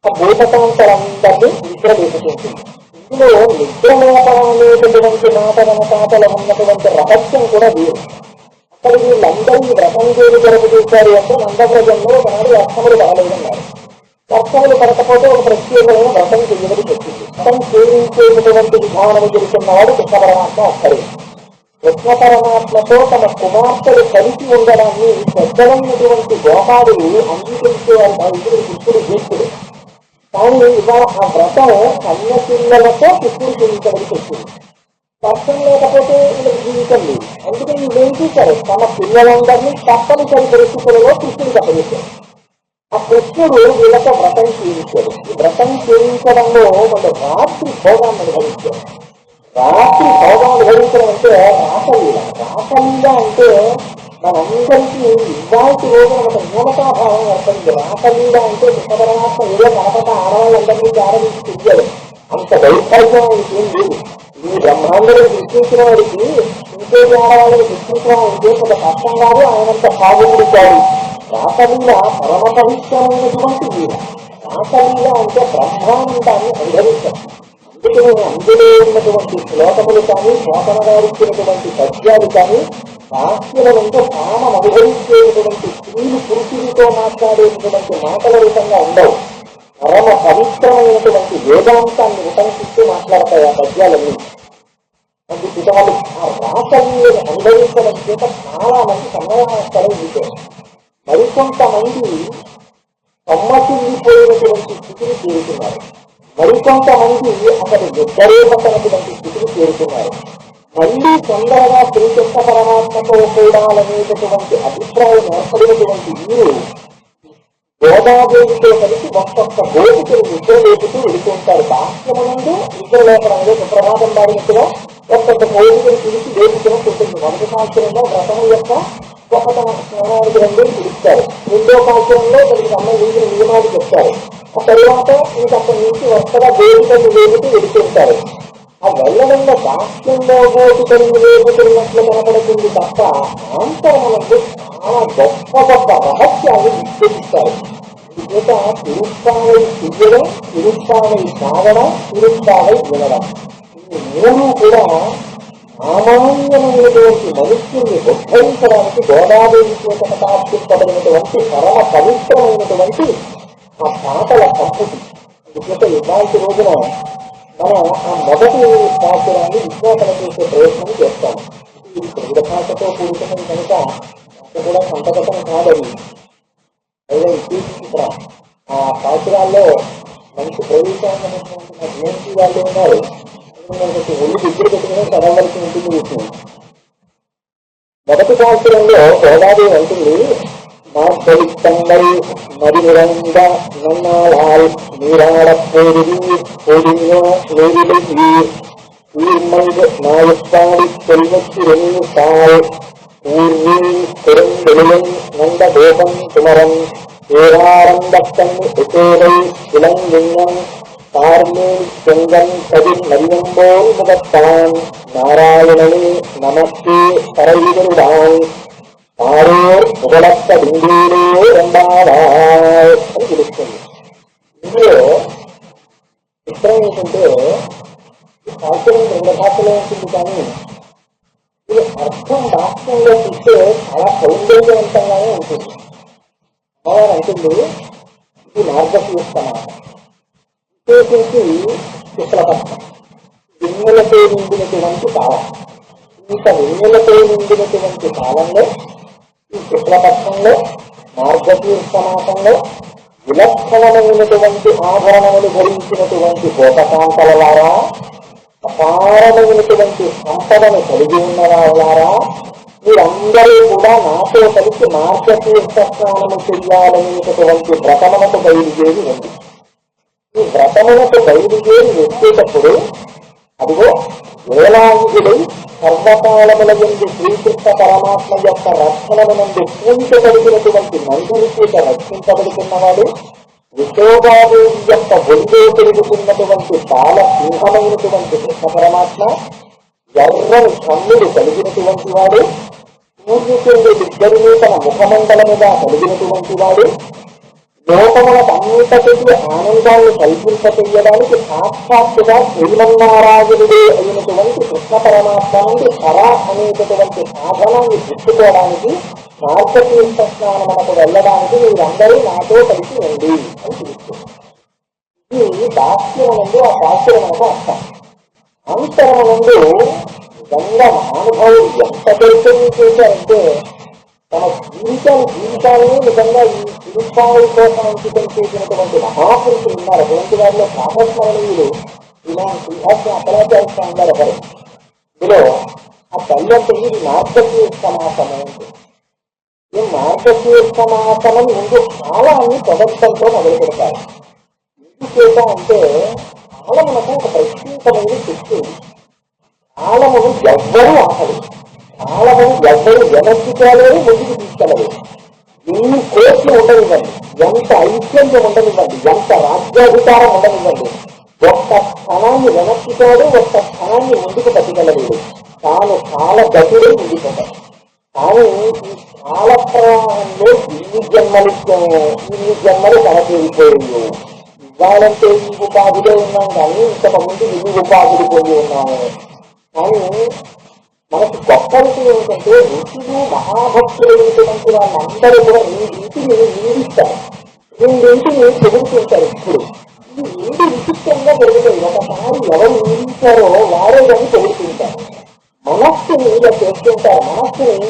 ఆ భూతకాంతలందరినీ నిద్ర లేపుతుంది. ఇందులో నిద్రలేపన అనేటటువంటి మాటల ఉన్నటువంటి రహస్యం కూడా వేరు. అక్కడ వీళ్ళందరూ వ్రతం చేసి జరుపు చేశారు అంటే నందవ్రజంలో ఒకనాడు వర్షములు పడలేదన్నారు. వర్షములు పడకపోతే ఒక ప్రత్యేకమైన వ్రతం చేయబడి పెట్టింది. వ్రతం చేయించేటటువంటి విధానము తెలుసుకున్నవాడు కృష్ణ పరమాత్మ ఒక్కడే. కృష్ణ పరమాత్మతో తమ కుమార్తెలు కలిసి ఉండడాన్ని పెద్దలైనటువంటి గోపాలులు అంగీకరించేవారు కాదు. కృష్ణుడు జీవితుడు. కానీ ఇవాళ ఆ వ్రతం కన్యపిల్లలతో కృష్ణుడు చేయించబడి పెట్టింది. వర్షం లేకపోతే వీళ్ళకి జీవితం లేదు. అందుకని వీళ్ళు ఏం చేశారు, తమ పిల్లలందరినీ తప్పనిసరి పరిస్థితులలో కృష్ణుడికి అప్పగించారు. ఆ కృష్ణుడు వీళ్ళతో వ్రతం చేయించాడు. ఈ వ్రతం చేయించడంలో వాళ్ళు రాత్రి భోగాన్ని అనుభవించారు. రాత్రి భోగం అనుభవించడం అంటే రాసలీల. రాసలీల అంటే మనందరికీ ఇవాటి రోజున ఒక న్యూనతాభావం ఏర్పడింది. రాసలీల అంటే కృష్ణపరమాత్మ ఏదో కనపడ ఆడవాళ్ళందరినీ ఆరంభించి తిరిగాడు. అంత దౌర్భాగ్యం ఆయనకి ఏం లేదు. ఈ బ్రహ్మాండని సృష్టించిన వాడికి ఇంకేది ఆడవాళ్ళని సృష్టించడం అంటే ఒక కష్టం కాదు, ఆయనంత సాగుడు కాదు. రాసలీల పరమ పవిత్రమైనటువంటి లీల. రాసలీల అంటే బ్రహ్మాండాన్ని అనుభవించడం. అందులో ఉన్నటువంటి శ్లోకములు కానీ, శ్లోకన గారు ఇచ్చినటువంటి పద్యాలు కానీ భాష్యల నుండి కామం అనుభవించేటటువంటి స్త్రీలు పురుషులతో మాట్లాడేటటువంటి మాటల రూపంగా ఉండవు. పరమ పవిత్రమైనటువంటి వేదాంతాన్ని ఉటంకిస్తూ మాట్లాడతాయి ఆ పద్యాలన్నీ. అందుకు వాళ్ళు ఆ రాసల్ని అనుభవించడం చేత చాలా మంది సమయాస్తలే ఉంటారు. మరికొంతమంది సమ్మతిల్లిపోయినటువంటి స్థితిని చేరుతున్నారు. మరికొంతమంది అతను నిద్రేపతనటువంటి స్థితిని చేరుతున్నారు. మళ్ళీ తొందరగా శ్రీకృష్ణ పరమాత్మతో కూడాలనేటటువంటి అభిప్రాయం ఏర్పడినటువంటి వీరు గోదాదేవితో కలిసి ఒక్కొక్క గోపికలు నిద్ర లేపుతూ వెళుతుంటారు. బాహ్యమునందు నిద్ర లేపడంలో సుప్రభాతం పాడినట్టుగా ఒక్కొక్క గోపికలు పిలిచి లేపుతున్నట్టు ఉంటుంది. మొదటి సంవత్సరంలో వ్రతము యొక్క గొప్పతన స్నానానికి రెండూ పిలుస్తారు. రెండో సంవత్సరంలో దానికి సంబంధించిన నియమాలు చెప్తారు. ఆ తర్వాత ఇంకక్కడి నుంచి వరుసగా గోపికలు లేపుతూ వెళుతుంటారు. ఆ వెళ్ళడంలో బాహ్యంలో గోపికలు లేపుతున్నట్లు కనపడుతుంది తప్ప ఆంతరమునందు చాలా గొప్ప గొప్ప రహస్యాన్ని విశ్లేషిస్తారు. చేత తిరుప్పావై చెయ్యడం, తిరుప్పావై సాగడం, తిరుప్పావై వినడం, ఈ మూడు కూడా సామాన్యమైనటువంటి మనుష్యుల్ని ఉద్ధరించడానికి గోదాదేవి చేత కటాక్షించబడినటువంటి పరమ పవిత్రమైనటువంటి ఆ పాటల సంపుటి. అందుచేత ఇలాంటి రోజున మనం ఆ మొదటి పాత్రాన్ని విశ్వాసన చేసే ప్రయత్నం చేస్తాము. ఇది తెలుగు భాషతో కూడుకున్నది కనుక అంత కూడా సంతకతం కాదని లేదా విశేషించడం. ఆ పాత్రాల్లో మంచి ప్రవేశాన్నటువంటి మా జయంతి వాళ్ళు ఉన్నారు. ఒళ్ళు దగ్గర పెట్టుకుని చదవలసి ఉంటుంది విషయం. మొదటి పాత్రంలో గోదాదేవి అంటుంది, நாற்பளித்தங்கள் மறிமுறந்த நன்னாளால் நீராடப் போருதி பொடியோ நெறிலை உயிர்மல்க நாயப்பாடி செல்வத்திருந்தாள் ஊர்வி பெருந்தெளிவன் நந்த கோபம் குமரன் ஏராரந்தக்கண் உசேரை இளங்கிண்ணம் தார்மேல் செங்கன் கதிர் மரியம்போல் முகத்தான் நாராயணனே நமக்கே பரவிடுதான் ఆరోర్ ఉపలక్ష బిందువులు రెండావాయ్ అని పిలుస్తుంది. ఇందులో చిత్రం ఏంటంటే సాహిత్యం రెండు భాషలో ఉంటుంది, కానీ ఇది అర్థం భాష్యంలో చూస్తే చాలా సౌందర్యవంతంగానే ఉంటుంది. అమ్మవారు అంటుంది, ఇది మార్గశీర్షమాట, విశేషించి శుక్లపక్షం, వెన్నెలతో నిండినటువంటి కాలం. ఇంత వెన్నెలతో నిండినటువంటి కాలంలో ఈ శుక్లపక్షంలో మార్గశీర్ష మాసంలో విలక్షణమైనటువంటి ఆభరణములు ధరించినటువంటి గోపకాంతల వారా, అపారమైనటువంటి సంపదను కలిగి ఉన్న వారులారా, మీరందరూ కూడా నాతో కలిసి మార్గశీర్ష స్నానము చెయ్యాలనేటటువంటి వ్రతమునకు బయలుదేరి ఉంది. ఈ వ్రతమునకు బయలుదేరి వచ్చేటప్పుడు అదిగో వేలాంగుడై సర్వకాలముల యందు శ్రీకృష్ణ పరమాత్మ యొక్క రక్షణమునందు పూజించబడినటువంటి నందుని చేత రక్షించబడుతున్నవాడు, యశోదాదేవి యొక్క ఒడిలో పెరుగుతున్నటువంటి బాల సింహమైనటువంటి కృష్ణ పరమాత్మ, ఎర్రని కన్నులు కలిగినటువంటి వాడు, సూర్యచంద్రుడిద్దరినీ తన ముఖమండలముగా కలిగినటువంటి వాడు, లోకములకు అన్నింటికీ ఆనందాన్ని కల్పింపచేయడానికి సాక్షాత్తుగా శ్రీమన్నారాయణుడే అయినటువంటి కృష్ణ పరమాత్మ నుండి పర అనేటటువంటి సాధనాన్ని పుచ్చుకోవడానికి మార్గశీర్ష స్నానమునకు వెళ్ళడానికి మీరందరూ నాతో కలిసి ఉంది అని పిలుస్తుంది. ఇది దాస్యమునందు ఆ దాస్యమునకు అర్థం. అంతరమునందు గంగ మహానుభావులు ఎంత దర్శనం చేశారంటే తమ జీవితాన్ని నిజంగా ఈ తిరుపాయి కోసం అంకితం చేసినటువంటి మహాపురుషులు ఉన్నారు. అటువంటి వారిలో ప్రాతస్మరణీయులు ఇలాంటి శ్రీహాస్య అపరాచార్య స్వామి గారు ఒకరు. ఇందులో ఆ తల్లి ఇది మార్గశీర్ష మాసము అంటే ఈ మార్గశీర్ష మాసమని ముందు కాలాన్ని ప్రదర్శనతో మొదలు పెడతారు. ఎందుచేత అంటే కాలమునకు ఒక ప్రత్యేకమైన శక్తి ఉంది. కాలమును ఎవ్వరూ ఆపదు, కాలమును ఎవ్వరూ వెనక్కిపోలేరు, ముందుకు తీసుకెళ్ళరు. ఎన్ని కోట్లు ఉండనివ్వండి, ఎంత ఐక్యంగా ఉండనివ్వండి, ఎంత రాజ్యాధికారం ఉండనివ్వండి, ఒక్క స్థానాన్ని వెనక్కిపోడు, ఒక్క స్థానాన్ని ముందుకు పట్టుకెళ్ళలేదు. తాను కాలగతుడే ఉండిపోతాడు. కానీ ఈ కాల ప్రవాహంలో ఇన్ని జన్మలు తనకేరిపోయాయి. ఇవ్వాలంటే ఈ ఉపాధిలో ఉన్నాం, కానీ ఇంతకు ముందు ఇన్ని ఉపాధులు పొంది ఉన్నాము. కానీ మనకి గొప్ప విషయం ఏమిటంటే ఋషులు మహాభక్తులైనటువంటి వాళ్ళందరూ కూడా ఈ ఇంటిని నిందిస్తారు, ఈ ఇంటిని పొగుడుతుంటారు. ఇప్పుడు ఈ ఇంటి విచిత్రంగా జరుగుతాయి. ఒకసారి ఎవరు నిందించారో వారే దాన్ని పొగుడుతుంటారు. మనస్సుని ఇలా చేస్తుంటారు. మనస్సుని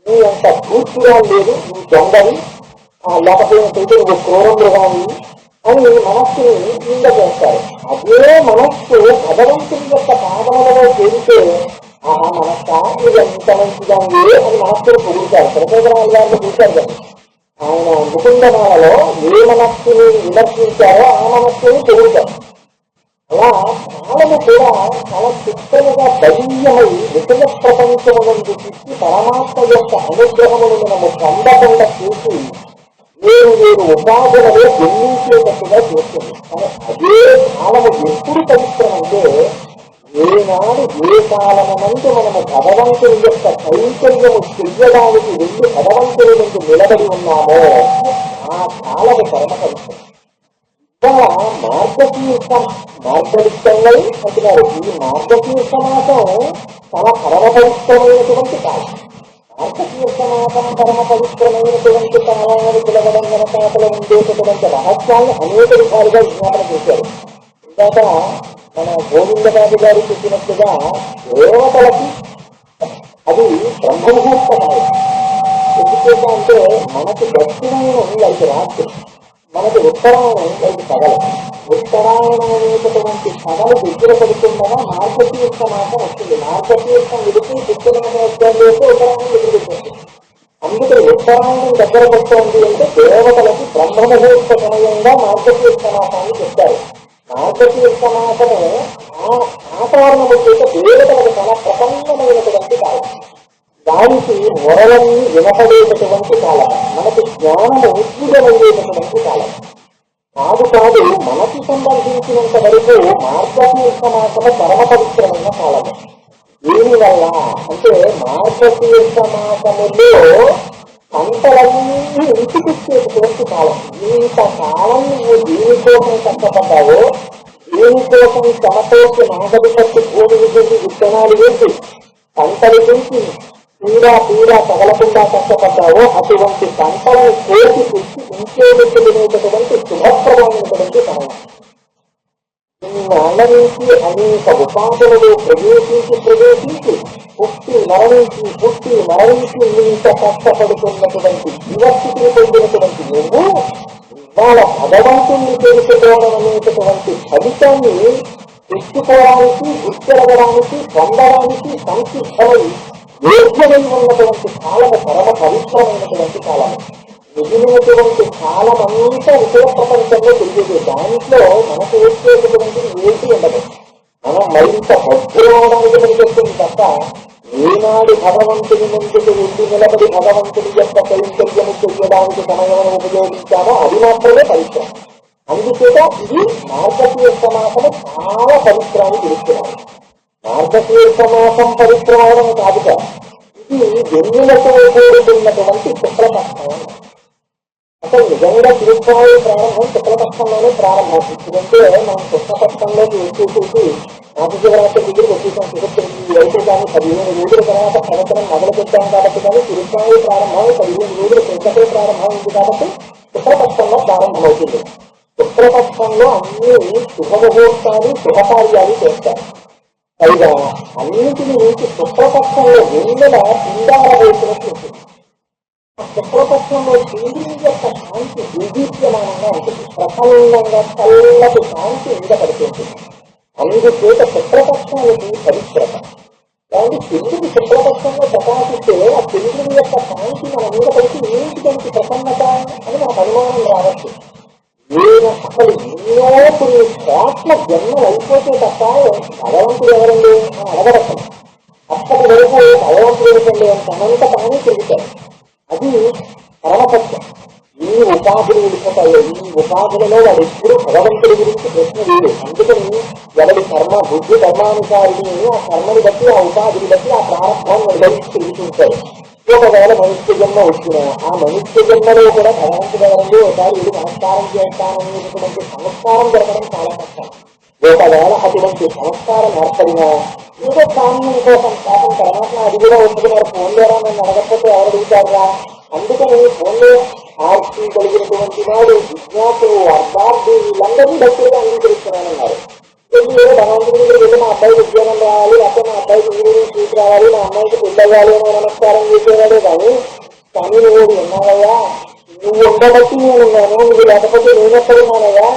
నీ అంత పూర్తిగా లేదు, నీ దొంగని, లేకపోతే నువ్వు క్రూరంలో కానీ అని మనస్సుని నింద చేస్తారు. అదే మనస్సు భగవంతుని యొక్క పాదములలో చేరితే ఆ మనస్సా ఇది ఎంత మంచిదాన్ని అని మనస్సును పొగుడుతారు. ప్రచోదనాలు గారిని చూశారు కదా, ఆయన ముకుందమాలలో ఏ మనస్సుని విమర్శించారో ఆ మనస్సుని పొగుడుతారు. అలా కాలము కూడా చాలా చిత్తముగా బలీయమై విషయ ప్రపంచమునందు చూసి పరమాత్మ యొక్క అనుగ్రహమును మనము పొందకుండా చూసి వేరు వేరు ఉపాధులలో జన్మించేటట్టుగా చేస్తుంది. కానీ అదే కాలము ఎప్పుడు పవిత్రమంటే ఏనాడు ఏ కాలమునందు మనము భగవంతుని యొక్క కైంకర్యము చెయ్యడానికి వెళ్ళి భగవంతుని నుండి నిలబడి ఉన్నామో ఆ కాలము పరమ పవిత్రం. ఇంకా మార్గశీర్షమై అంటున్నారు. ఈ మార్గశీర్ష మాసం చాలా పరమ పవిత్రమైనటువంటి కాలం. మార్గశీర్ష మాసం పరమ పవిత్రమైనటువంటి కాలాన్ని పిలవడం వెనకాతలో ఉండేటటువంటి రహస్యాన్ని అనేక విధాలుగా విజ్ఞాపన చేశారు. ఇందాక మన గోవిందబాబు గారు చెప్పినట్లుగా దేవతలకి అది బ్రహ్మముహూర్త కాలం. ఎందుచేత అంటే మనకి దక్షిణాయనం లైక్ రాత్రి, మనకి ఉత్తరాయణం లైక్ పగలు. ఉత్తరాయణం అనేటటువంటి పగలు దగ్గర పడుతుండగా మార్గశీర్ష మాసం వస్తుంది. మార్గశీర్షం విడిచి ఉత్తరాయణ వచ్చేందుకు ఉత్తరాయణం ఎదురుపెట్టింది. అందుకే ఉత్తరాయణం దగ్గర వస్తుంది అంటే దేవతలకి బ్రహ్మముహూర్త సమయంగా మార్గశీర్ష మాసాన్ని చెప్తారు. మార్గశీర్ష మాసము ఆ కారణము చేత దేవతలకు చాలా ప్రసన్నమైనటువంటి కాలం. దానికి మొరలన్నీ వినపడేటటువంటి కాలం. మనకి జ్ఞానము ఉద్భుతమయ్యేటటువంటి కాలం కాదు. మనకి సంబంధించినంత వరకు మార్గశీర్ష మాసము పరమ పవిత్రమైన కాలము. దీనివల్ల అంటే మార్గశీర్ష మాసములో పంటలన్నీ ఇంటికొచ్చేటటువంటి కాలం. ఇంత కాలం నువ్వు దేనికోసం కష్టపడ్డావో, దేనికోసం శ్రమతోటి నాగడి పట్టి భూమిని చేసి విత్తనాలు వేసి పంటలు పెంచి పీడా తగలకుండా కష్టపడ్డావో అటువంటి పంటలను కోసి పుచ్చి ఇంట్లో పెట్టుకునేటటువంటి శుభప్రదమైనటువంటి సమయం. ఇన్నాళ్ళ నుంచి అనేక ఉపాధులలో ప్రవేశించి పుట్టి మరణించి ఇంత కష్టపడుతున్నటువంటి జీవస్థితిని పొందినటువంటి నువ్వు ఇవాళ భగవంతుణ్ణి తెలుసుకోవడం అనేటటువంటి ఫలితాన్ని తెచ్చుకోవడానికి, గుర్తిరగడానికి, పొందడానికి సంసిద్ధమై యోగ్యమై ఉన్నటువంటి కాలము పరమ పవిత్రమైనటువంటి కాలము. మిగిలినటువంటి కాలం అంతా విషయ ప్రపంచంలో తిరిగేది. దాంట్లో మనకు వచ్చేటటువంటిది ఏది ఉండదు. మనం మరింత భద్రమవడానికి పనిచేస్తుంది తప్ప ఏనాడు భగవంతుని ముందుకు వెళ్ళి నిలబడి భగవంతుని యొక్క కైంకర్యము చెయ్యడానికి సమయం ఉపయోగించామో అది మాత్రమే పవిత్రం. అందుచేత ఇది మార్గశీర్ష మాసము చాలా పవిత్రాన్ని తెలుస్తున్నారు. మార్గశీర్ష మాసం పవిత్రమవడం కాదుట, ఇది వెన్నులతో కూడుకున్నటువంటి శుక్లపక్షం. అసలు నిజంగా తిరుపతి ప్రారంభం శుక్లపక్షంలోనే ప్రారంభం. ఇప్పుడంటే మనం కృష్ణపక్షంలోకి వచ్చేసేసి మహాశివరాత్రి దగ్గర వచ్చేసాం. శుభ్రతి అయితే కానీ 15 రోజుల తర్వాత సంవత్సరం మొదలు పెట్టాం కాబట్టి, కానీ తిరుపతి ప్రారంభం 15 రోజుల క్రితమే ప్రారంభమైంది కాబట్టి శుక్లపక్షంలో ప్రారంభమవుతుంది. శుక్లపక్షంలో అన్ని శుభముహూర్తాలు శుభకార్యాలు చేస్తారు. పైగా అన్నింటినీ నుంచి శుక్లపక్షంలో వెన్నెల పిండాల వేసినట్టు ఉంటుంది. ఆ శుక్లపక్షంలో సూర్యుని యొక్క కాంతి నిర్దీప్యమానంగా ఉంటుంది. ప్రసన్నంగా చల్లటి కాంతి మీద పడుతుంటుంది. అందుచేత శుక్లపక్షానికి పవిత్రత. కానీ చంద్రుడి శుక్లపక్షంలో ప్రకాశిస్తే ఆ చంద్రుడి యొక్క కాంతి మన మీద పడితే ఏంటికంటే ప్రసన్నత అని మనకు అనుమానం రావచ్చు. అసలు ఎన్నో కొన్ని కోట్ల జన్మలు అయిపోతే తప్ప భగవంతుడు ఎవరండి అని అడగడతాం. అప్పటి వరకు భగవంతుడు ఎవరండి అని తనంత తానే తిరుగుతాడు. అది పరమపక్షం. ఈ ఉపాధులు వెళ్ళిపోతాయి. ఈ ఉపాధులలో వాడు ఎప్పుడు భగవంతుడి గురించి ప్రశ్న లేదు. అందుకని ఎవరి కర్మ బుద్ధి కర్మానుసారిని ఆ కర్మని బట్టి, ఆ ఉపాధిని బట్టి ఆ ప్రారంభాన్ని నిర్వహించి తిరుగుతుంటారు. ఒకవేళ మనుష్య జన్మ వచ్చిన ఆ మనుష్య జన్మలో కూడా భగవంతుడు ఎవరండి ఒకసారి ఇది నమస్కారం చేస్తాననేటటువంటి సంస్కారం జరగడం చాలా కష్టం. ఒకవేళ అటువంటి సంస్కారం ఏర్పడినా ఏదో కారణం కోసం పాపం పరమాత్మ అది కూడా ఒప్పుకున్నారు. ఫోన్ ద్వారా నన్ను అడగకపోతే ఎవరు అడుగుతారా? అందుకని ఫోన్లో ఆర్తి కలిగినటువంటి వాడు, విజ్ఞాతులు, అర్థార్థి వీళ్ళందరినీ భక్తులుగా అంగీకరిస్తున్నానన్నారు. ఏదో భగవంతుడి వెళ్ళి మా అబ్బాయికి ఉద్యోగం రావాలి, లేకపోతే మా అబ్బాయికి ఇంజనీరింగ్ సీట్ రావాలి, మా అమ్మాయికి పెళ్ళయ్యాలి అని నమస్కారం చేసేవాడే కానీ నువ్వు ఉన్నావయ్యా, నువ్వు ఉండబట్టి నేను ఉన్నాను, నువ్వు లేకపోతే నేనెక్కడున్నానయ్యా,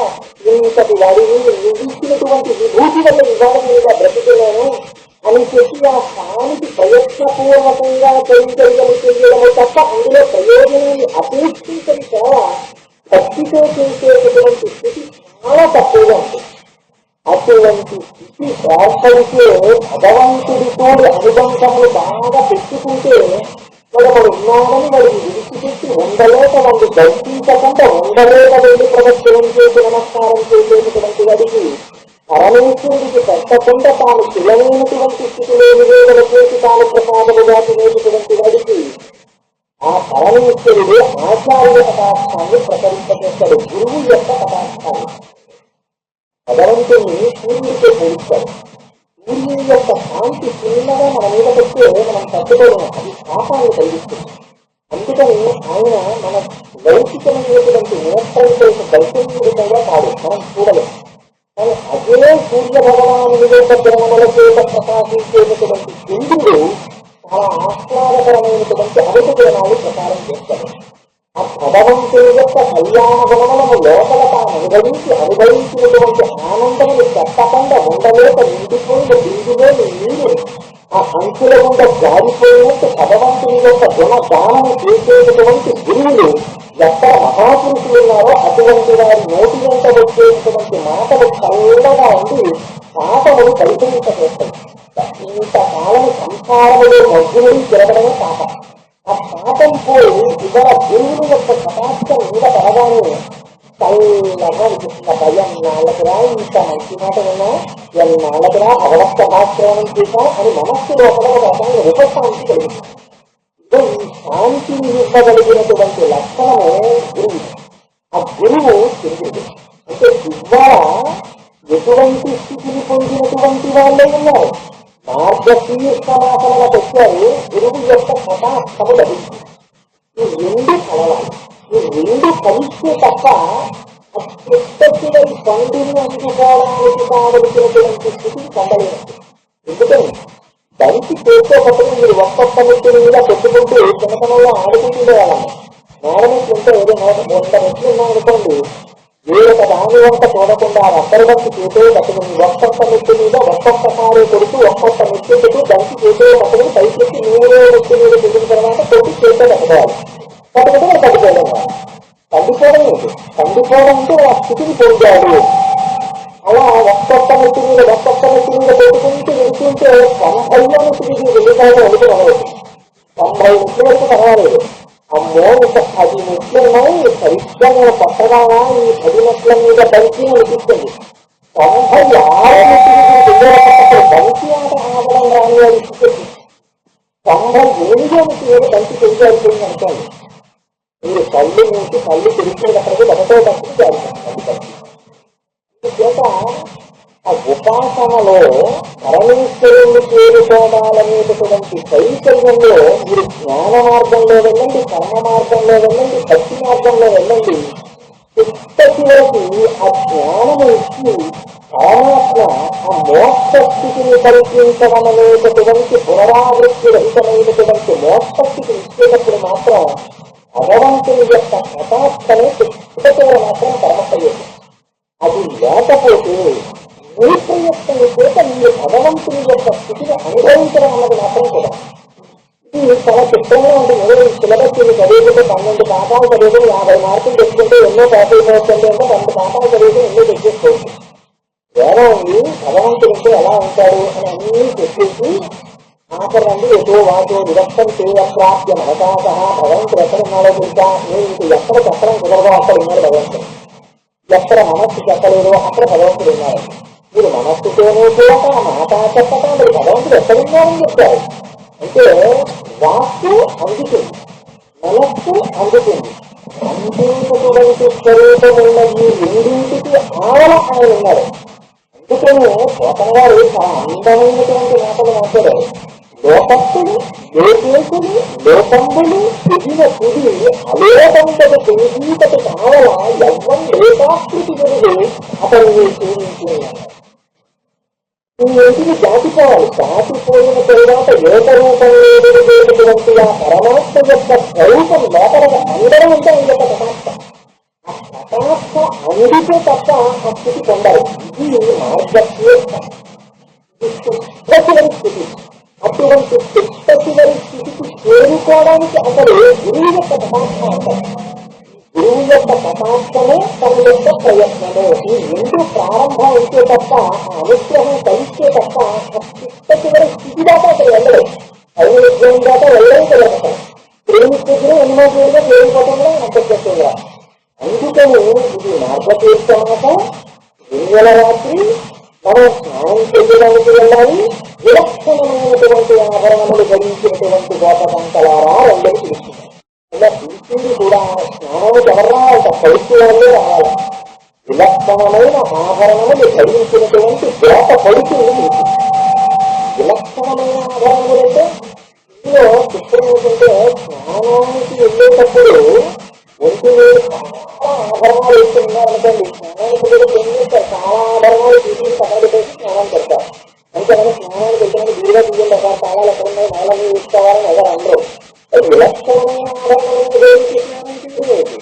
ఇంతటి వాడిని నువ్వు ఇచ్చినటువంటి విభూతి వల్ల విధానం మీద బ్రతికున్నాను అని చెప్పి ఆ స్థానికి ప్రయత్నపూర్వకంగా చేయడము తప్ప అందులో ప్రయోజనాన్ని అపేక్షించని సేవ భక్తితో చేసేటటువంటి స్థితి చాలా తక్కువగా ఉంటుంది. అటువంటి స్థితి ఏర్పడితే భగవంతుడితో అనుబంధములు బాగా పెట్టుకుంటే మనం ఉన్నామని వాడికి విడిచిపెట్టి ఉండలేక వాళ్ళు దర్శించకుండా ఉండలేక వెళ్ళి ప్రదక్షిణం చేసి నమస్కారం చేసేటటువంటి వాడికి పరమేశ్వరుడికి పెట్టకుండా తాను పిల్లలైనటువంటి స్థితిలో నివేదన చేసి తాను ప్రసాదముగా తినేటటువంటి వాడికి ఆ పరమేశ్వరుడు ఆచార్య కటాక్షాన్ని ప్రకటింపజేస్తాడు. గురువు యొక్క కటాక్షాన్ని భగవంతుని సూర్యుడితో పోలిస్తాడు. సూర్యుడి యొక్క కాంతి చిన్నగా మన మీద పెడితే మనం తట్టుకోలేము, అది పాపాన్ని కలిగిస్తుంది. అందుకని ఆయన మన లౌకికమైనటువంటి నేత్రంతో దర్శనీయంగా కాదు, మనం చూడలేము. కానీ అదే సూర్య భగవానుడి యొక్క కిరణముల చేత ప్రకాశించేటటువంటి చంద్రుడు చాలా ఆహ్లాదకరమైనటువంటి అధిక కిరణాలు ప్రసారం చేస్తాడు. ఆ భగవంతుని యొక్క కళ్యాణ గుణములను లోపల తాను అనుభవించినటువంటి ఆనందములు చెప్పకుండా ఉండలేక నిండిపోయిన బిందులోని నీరు ఆ అంచుల గుండా జారిపోయినట్టు భగవంతుని యొక్క గుణదానము చేసేటటువంటి గురువులు ఎక్కడ మహాపురుషులు ఉన్నారో అటువంటి వారి నోటి వెంట వచ్చేటటువంటి మాటలు చల్లగా ఉండి పాపములు పరిశీలించగలుగుతాయి. ఇంతకాలం సంసారములో మగ్గులు తిరగడమే పాపం. ఆ పాపం పోయి ఇవాళ గురువుల యొక్క కటాక్షం మీద పడగానే చల్లగా అనిపిస్తుంది. భయం నాళ్ళకురా, ఇంత మంచి మాట విన్నా, ఎన్నాళ్ళకురా భగవత్ సభాశ్రవణం చేశాం అని మనస్సు లోపల ఒక రకమైన ఉపశాంతి కలుగుతుంది. ఇదో ఈ శాంతిని ఇవ్వగలిగినటువంటి లక్షణము గురువు. ఆ గురువు తిరిగింది అంటే ఇవాళ ఎటువంటి స్థితిని పొందినటువంటి వాళ్ళే ఉన్నారు. మార్గశీర్షమాసనలకు వచ్చారు, గురువు యొక్క కటాక్షము లభించింది. ఈ రెండు కలవాలి, ఈ రెండు కలిస్తే తప్ప చివరి పండుని అందుకోవడానికి కావలసినటువంటి స్థితిని పొందలేదు. ఎందుకని బంతి చేస్తే పట్టుకుని మీరు ఒక్కొక్క మెట్టు మీద పెట్టుకుంటూ చిన్నతనంలో ఆడుకుంటుండే వాళ్ళము. మేడమెట్లుంటే ఏదో 100 మెట్లు ఉన్నాయనుకోండి, వేరొక దాని వంట చూడకుండా రబ్బరు బంతి చేతే పట్టుకుని ఒక్కొక్క మెట్టు మీద ఒక్కొక్కసారి కొడుతూ ఒక్కొక్క మెట్టు పెట్టి బంతి చేతే పట్టుకుని పైకి 100 మెట్టు మీద పెట్టిన తర్వాత కొట్టి చేతే పట్టుకోవాలి. పట్టుకుంటే మనం పట్టుకోలేము. పండిపోవడం ఏంటి? పండిపోవడం అంటే ఆ స్థితిని పొందాడు. అలా ఒక్కొక్క మెట్టు మీద పెట్టుకుంటూ వెళ్తుంటే 90 మెట్టు వెళ్ళిపోవడం ఒకటి అవ్వలేదు. 90 మెట్ల వరకు పర్వాలేదు. అమ్మో ఇంకా 10 మెట్లు ఉన్నాయి, సరిగ్గా నేను పట్టదానా ఈ 10 మెట్ల మీద బంతి అనిపిస్తుంది. 96 మెట్టు వెళ్ళేటప్పుడు బంతి ఆట ఆడడం రాని వాడి స్థితి 98 మెట్టు మీద బంతి తెలిసిపోయింది అనుకోండి. మీరు కళ్ళు నుంచి కళ్ళు తెలిసినప్పటికీ ఒకటో బంతికి జారుతుంది. చేత ఆ ఉపాసనలో పరమేశ్వరుణ్ణి చేరుకోవాలనేటటువంటి కైకర్యంలో మీరు జ్ఞాన మార్గంలో వెళ్ళండి, కర్మ మార్గంలో వెళ్ళండి, భక్తి మార్గంలో వెళ్ళండి. చివరికి ఆ జ్ఞానము ఇచ్చి పరమాత్మ ఆ మోక్ష స్థితిని కల్పించడం అనేటటువంటి పునరావృత్తి రహితమైనటువంటి మోక్ష స్థితిని ఇచ్చేటప్పుడు మాత్రం భగవంతుని యొక్క కటాక్షమే చివర మాత్రం పరమపయ్యేది. అది లేకపోతే ఏ ప్రయత్నం చేత మీరు భగవంతుని యొక్క స్థితిని అనుభవించడం అన్నది మాత్రం కూడా ఇది చాలా చిత్రంగా ఉంటుంది. ఎవరు సిలబస్ చదివితే 12 పాఠాలు చదివితే 50 మార్కులు తెచ్చుకుంటే ఎన్నో పాఠాలు పోతుంది అంటే 2 పాఠాలు చదివితే ఎన్నో తెచ్చేసుకోవచ్చు. ఎలా ఉంది భగవంతుడితో ఎలా ఉంటాడు అని అన్నీ చెప్పేసి ఆఖరండి ఎటో వాటో విరక్తం చేయప్రాప్య మనసాస భగవంతుడు ఎక్కడున్నాడో తెలుసా, నేను ఇంక ఎక్కడ చెప్పడం కుదరదో అక్కడ ఉన్నాడు భగవంతుడు, ఎక్కడ మనస్సు చెప్పలేదో అక్కడ భగవంతుడు ఉన్నారు. మీరు మనస్సుతోనే కూడా మాట చెప్పటం మీరు భగవంతుడు ఎక్కడున్నారని చెప్పారు. అంటే వాక్కు అందుతుంది, మనస్సు అందుతుంది. అంతేటటువంటి స్వరూపమున్న ఈ రెండింటికి ఆవల ఆయన ఉన్నారు. అందుకనే పోతన గారు చాలా అందమైనటువంటి మాటలు మాట్లాడారు. లోకస్తులు, లోకేశులు, లోకంబులు, తుదిన తుది అలోకంతకు తుదీపతి కావల ఎవ్వం ఏకాకృతి గురువు అతన్ని చూపించుకున్నాడు. ఈ ఇంటిని దాటిపోవాలి. దాటిపోయిన తరువాత ఏకరూపంలో ఎదుగుతున్నటువంటి ఆ పరమాత్మ యొక్క స్వరూపం లోపల అందరం ఉంటే ఈ యొక్క పరమాత్మ. ఆ పరమాత్మ అందుకే తప్ప ఆ స్థితి పొందాలి. ఇది మార్గశీర్షం, చివరి స్థితి. అటువంటి చివరి స్థితికి చేరుకోవడానికి అసలు గురువు యొక్క పరమాత్మ అంటారు. గురువు యొక్క పరమాత్మనే తన యొక్క ప్రయత్నమే. ఈ రెండు ప్రారంభం ఉంటే తప్ప, ఆ అనుగ్రహం కలిస్తే తప్ప ఆ చివరి స్థితి దాకా అసలు వెళ్ళలేదు. పైన దాకా వెళ్ళలేదు కదా. ప్రేమి స్థితిలో ఎన్నో పేరుగా పేరుకోవడంలో అంతర్గతంగా. అందుకని ఇది మార్గశీర్షమాట. వెన్నెల రాత్రి మనం స్నానం చేయడానికి వెళ్ళాలి. విలక్షణమైనటువంటి ఆభరణములు ధరించినటువంటి గోపకంకలారా అందరూ పిలుస్తున్నారు. ఇలా పిలిచింది కూడా స్నానానికి ఎవరు రావాలంట? పైకి వాళ్ళే రావాలి. విలక్షణమైన ఆభరణములు ధరించినటువంటి గోప పైకిని పిలిచింది. విలక్షణమైన ఆభరణములు అంటే ఇందులో చిత్రం ఏంటంటే, స్నానానికి వెళ్ళేటప్పుడు ఒంటి మీద చాలా ఆభరణాలు వేస్తున్నారనుకోండి. స్నానానికి కూడా ఏం చేస్తారు? చాలా ఆభరణాలు తీసి పక్కన పెట్టేసి స్నానం పెడతారు. అంటే మనం స్నానానికి వెళ్తున్నాం, వీడిగా తీయండి, ఒక తాళాలు ఎక్కడ ఉన్నాయి, నాలుగు తీసుకోవాలని ఎవరు అందరూ. అది విలక్షణమైన ఆభరణాలను వేసి స్నానం చేయలేదు.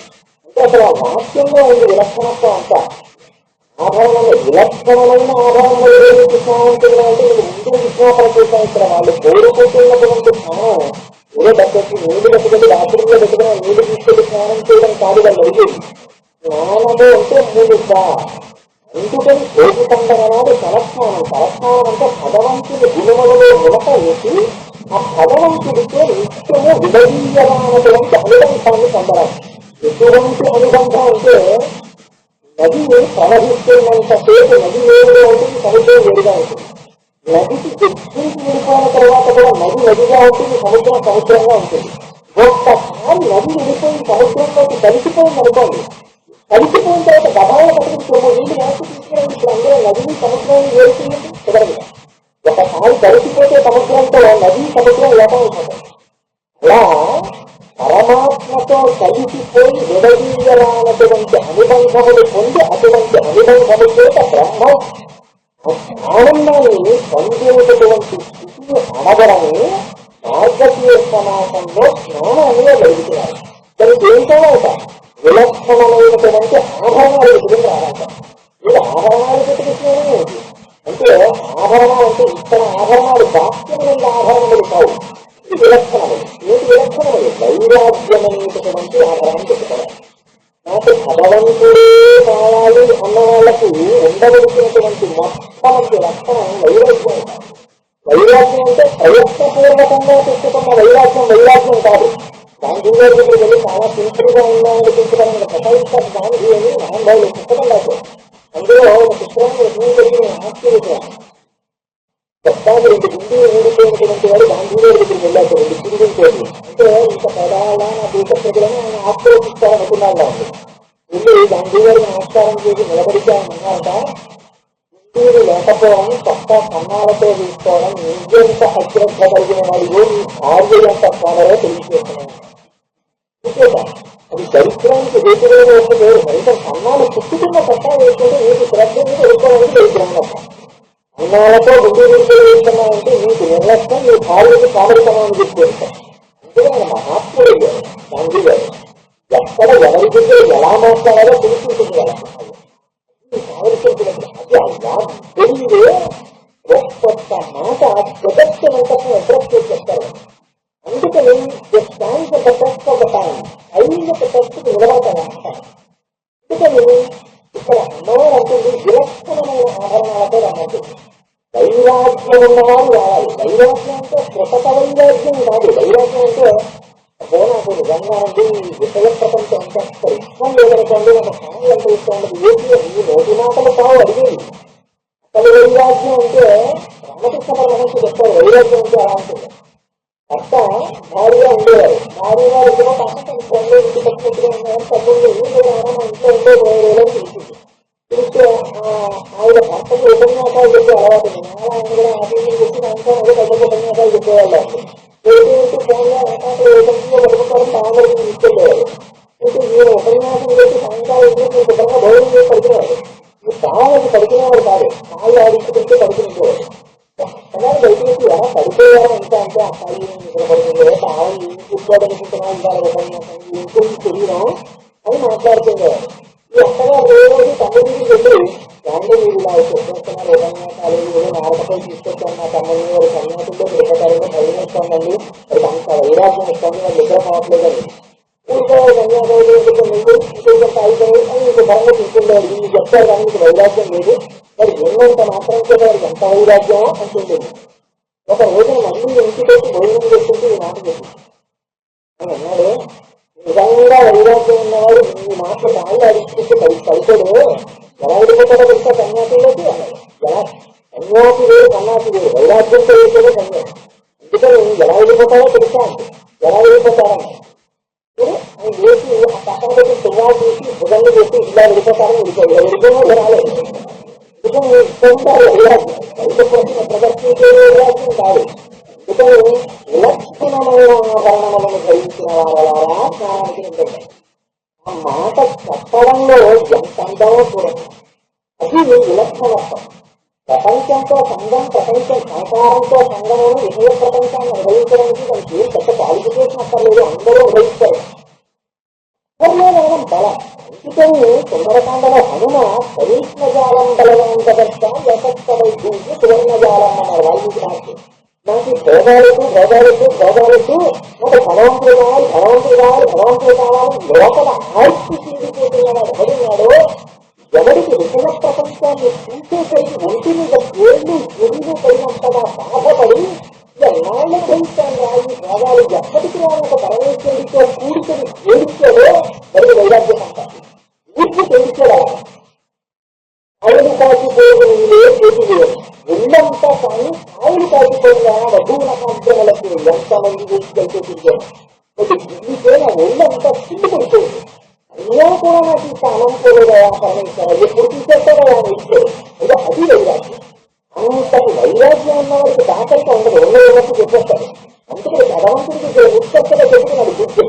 అంటే అసలు ఆ వాక్యంలో ఉంది విలక్షణత్వం అంతా. ఆభరణాలు విలక్షణమైన ఆభరణాలు వేసి స్నానం చేయడం అంటే ముందు విజ్ఞాపన చేశాను. ఇక్కడ వాళ్ళు కోరుకుంటున్నటువంటి స్నానం ఏదో దక్కచ్చి నీళ్లు పెట్టుకెళ్ళి రాత్రిలో పెట్టుకుని నీళ్లు తీసుకెళ్లి స్నానం చేయడం కాదు వాళ్ళు అడిగేది. స్నానము అంటే మూడుగా. ఎందుకని కోటి పండగ నాడు తలస్నానం. తలస్నానం అంటే భగవంతుని గుణములలో ఉలక వేసి ఆ భగవంతుడితో నిత్యము విడదీయమైనటువంటి అనుబంధాన్ని పొందడం. ఎటువంటి అనుబంధం అంటే, నది ప్రవహిస్తున్నంతసేపు నది వేరుగా ఉంటుంది, సముద్రం వేరుగా ఉంటుంది. నదికి ఎత్తించి వెళ్ళిపోయిన తర్వాత కూడా నది నదిగా ఉంటుంది, సముద్రం సముద్రంగా ఉంటుంది. ఒక్కసారి నది వెళ్ళిపోయి సముద్రంలోకి కలిసిపోయింది అనుకోండి. కలిసిపోయిన తర్వాత గబాల పట్టుకుని 9 నీళ్ళు వేసి తీసుకురండి. ఇప్పుడు అందరూ నదిని సముద్రాన్ని వేరుతుంది కుదరదు. ఒకసారి కలిసిపోతే సముద్రంతో నది సముద్రం ఏకమైపోతుంది. అలా పరమాత్మతో కలిసిపోయి విడదీయరానటువంటి అనుబంధములు పొంది అటువంటి అనుబంధము చేత బ్రహ్మం ఆనందాన్ని పొందేటటువంటి స్థితిని అనగడమే మార్గశీర్ష మాసంలో స్నానాన్ని జరుగుతున్నారు. దానికి ఏం కావాలట? విలక్షణమైనటువంటి ఆభరణాలు పెట్టుకుని రావాలంట. మీరు ఆభరణాలు పెట్టుకుని స్నానం ఏంటి అంటే, ఆభరణాలు అంటే ఇక్కడ ఆభరణాలు బాహ్యమైన ఆభరణములు కావు. ఇది విలక్షణములు. ఏంటి విలక్షణములు? వైరాగ్యమైనటువంటి ఆభరణం పెట్టుకోవడం. నాకు భగవంతుడే కావాలి అన్న వాళ్ళకి ఉండవలసినటువంటి మొట్టమొదటి లక్షణం వైరాగ్యం. వైరాగ్యం అంటే ప్రయత్నపూర్వకంగా పెట్టుకున్న వైరాగ్యం వైరాగ్యం కాదు. గాంధీ గారి దగ్గరికి వెళ్ళి చాలా సింపుల్గా ఉన్నామని పెంచుకోవడానికి ప్రపంచాన్ని గాంధీ అని మహానుభావులు పుస్తకం రాశారు. అందులో ఒక పుస్తకాన్ని రచన ఆశ్చర్యపోయాను. చెప్తాను, 2 గుండెలు ఊడిపోయినటువంటి వాడు గాంధీ గారి దగ్గరికి వెళ్ళారు. 2 చిందించేది అంటే ఇంత ప్రధాన నా దేశ ప్రజలను ఆయన ఆశ్చర్యపిస్తారనుకున్నాళ్ళ ఉంది. వెళ్ళి గాంధీ గారికి నమస్కారం చేసి నిలబడిచామన్నాక, హిందీలు లేకపోవడం, కొత్త కన్నాలతో తీసుకోవడం, నిజంత అశ్రద్ధ కలిగిన వాడిలో మీ భార్య ఎంత కాదరో తెలియజేస్తున్నాను. అది దరిద్రానికి హేతువైన ఒక పేరు. కనీసం కన్నాలు పుట్టుకున్న కొత్త వేసుకుంటే మీకు శ్రద్ధ మీద వెళ్ళిపోవడానికి దరిద్రం. అన్నాలతో గుండె విడుదల వేస్తున్నామంటే మీకు నిర్లక్ష్యం, మీ భార్యకి కాదరితనాన్ని తీసుకొస్తాం. అందుకే ఆయన మహాత్ముడు అయ్యారు గాంధీ గారు. ఎక్కడ ఎవరి దగ్గర ఎలా మాట్లాడాలో తెలుసుకుంటుంది వాళ్ళకి. అది అలా తెలియదే ఒక్కొక్క మాట ప్రదక్షిణంతకు అడ్రస్ చేసి చెప్తారు. అందుకని నిలబడతాను. అందుకని ఇక్కడ అమ్మవారు అంటుంది విలక్షణమైన ఆభరణాలతో రమ్మంటుంది. వైరాగ్యం ఉన్నవారు రావాలి. వైరాగ్యం అంటే కృతక వైరాగ్యం కాదు. వైరాగ్యం అంటే నాకు నిజంగా అండి విషయ ప్రపంచం అంటే ఇష్టం లేదనుకోండి, నాకు స్వామి ఎంత ఇష్టం ఉండదు. ఏంటి ఈ నోటి మాటలు కావు అడిగేది. అసలు వైరాగ్యం అంటే రామకృష్ణ పరమహంస చెప్తారు. వైరాగ్యం అంటే అలా ఉంటుంది. భర్త భార్య ఉండేవారు. భార్య వారు కూడా పక్కన ఇంట్లో ఇంటి పచ్చినట్టుగా ఉన్నారు. తమ్ముళ్ళు ఇంట్లో ఉండే 20 రోజులకు పిలిచింది. పిలిస్తే ఆయన భర్తకు ఉపన్యాసం ఉపన్యాసాలు చెప్పే అలవాటు ఉంది. ఆయన కూడా ఆఫీసులు చెప్పి సాయంత్రం ఏదో పెద్ద ఉపన్యాసాలు చెప్పేవాళ్ళు. ఏంటంటే ఫోన్లో ఏకాంతలో ఏకంగా పట్టుకుంటారు సాయంత్రం తీసుకెళ్ళేవారు. అయితే మీరు ఉపన్యాసం చేసి సాయంకాలం మీకు శుభ్రంగా భోజనం చేసి పడుకునేవారు. మీరు కావాలని పడుకునేవారు కాదు, కాళ్ళు ఆడించుకుంటూ పడుకునేవారు. అలాగే బయటకి ఎలా పడిపోయారో ఇంకా అంటే అమ్మాయి నిద్రపడుతుందో కావాలి కూర్చోదనుకుంటున్నా ఇవాళ ఉపన్యాసం ఇంకొంచెం శరీరం అని మాట్లాడుతుండేవారు. ఈ అత్తగారు రోజు తమ్ముడికి వెళ్ళి ఏమంటే మీరు ఇలా చెప్పేస్తున్నారు ఉపన్యాసాలు ఏదో నారకపై తీసుకొచ్చాను మా తమ్ముడిని వారి సన్యాసుల్లో తిరుపతారులో భయం వేస్తోందండి, అది అంత వైరాగ్యం వస్తుంది, వాళ్ళు నిద్ర పోవట్లేదండి. ఇంకా సన్యాసాలు ఇంకొంత అయిపోయి అని మీకు బలంగా తీసుకుండేవాడు. మీకు చెప్తారు కానీ మీకు వైరాగ్యం లేదు, మరి ఎన్నంత మాత్రం కూడా వారికి ఎంత వైరాగ్యమో అంటుంది. ఒక రోజున మళ్ళీ ఇంటికొచ్చి భోజనం చేస్తుంటే ఈ మాట చెప్పింది. అని అన్నాడు, నిజంగా వైరాగ్యం ఉన్నవాడు ఈ మాటలు కాళ్ళు అడుచుకుంటే పడిపోడు, ఎలా వెళ్ళిపోతాడో తెలుసా సన్యాసులోకి అన్నాడు. ఎలా సన్యాసి వేరు సన్యాసి వేరు, వైరాగ్యంతో వేసేదే సన్యాసి. అందుకని ఎలా వెళ్ళిపోతాడో తెలుసా అంటే ఎలా వెళ్ళిపోతాడన్నాడు. ఆయన వేసి ఆ పక్కన పెట్టి తువ్వాలు తీసి భుజంగా చేసి ఇలా వెళ్ళిపోతారని వెళ్ళిపోయి వెళ్ళిపోయినా రాలేదు. అందుకని ఇష్టంటారు వైరాగ్యం ప్రదర్శించే వైరాగ్యం కాదు. అందుకని విలక్షణమైన ఆభరణములను ధరించిన వారలారా స్నానానికి ఉంటుంది. ఆ మాట చెప్పడంలో ఎంత అందమో చూడండి. అది విలక్షణత్వం. ప్రపంచంతో సంఘం, ప్రపంచం సంసారంతో సంఘమును విషయ ప్రపంచాన్ని నిర్వహించడానికి దానికి పెద్ద క్వాలిఫికేషన్ అక్కర్లేదు, అందరూ నిర్వహిస్తారు. బలం. అందుకని సుందరకాండలో హనుమ పరీష్ణజాలం బలవంతదర్శ యశస్సు సువర్ణజాలం అన్నారు వాల్మీకి మహర్షి. నాకు భోగాలకు నాకు భగవంతుడు కావాలి లోపల ఆర్తి తీరిపోతున్నాడు. ఎవరున్నాడో ఎవరికి విషయ ప్రపంచాన్ని చూసేసరికి ఒంటి మీద పేర్లు గురువు పడినంతగా బాధపడి ఎన్నాళ్ళు భవిస్తాను రా ఈ భోగాలు ఎప్పటికి రాక పరమేశ్వరుడితో కూడుకొని ఏడిచాడో మరి వైరాగ్యం అంటారు. ఊరికి తెలిసాడు ఆయన కాచిపోయిన చేతివేరు ఒళ్ళంతా కానీ ఆయన కాచిపోయిన వధువుల మాధ్యములకు ఎంతమంది వేసుకెళ్తే తిరిగాను. దిగితే నా ఒళ్ళంతా చిల్లు పడిపోయింది. అయ్యా కూడా నాకు ఈ స్థానం పోలేదా పరమేశ్వర, ఎప్పుడు తీసేస్తాడో ఆయన ఇచ్చాడు. అయితే అది వైరాగ్యం. అంతటి వైరాగ్యం ఉన్నవాడికి దాఖలిగా ఉండదు, ఉన్నట్టు చెప్పేస్తాడు. అందుకని భగవంతుడికి ఉత్సర్గగా చెప్పుకున్నాడు బుద్ధి.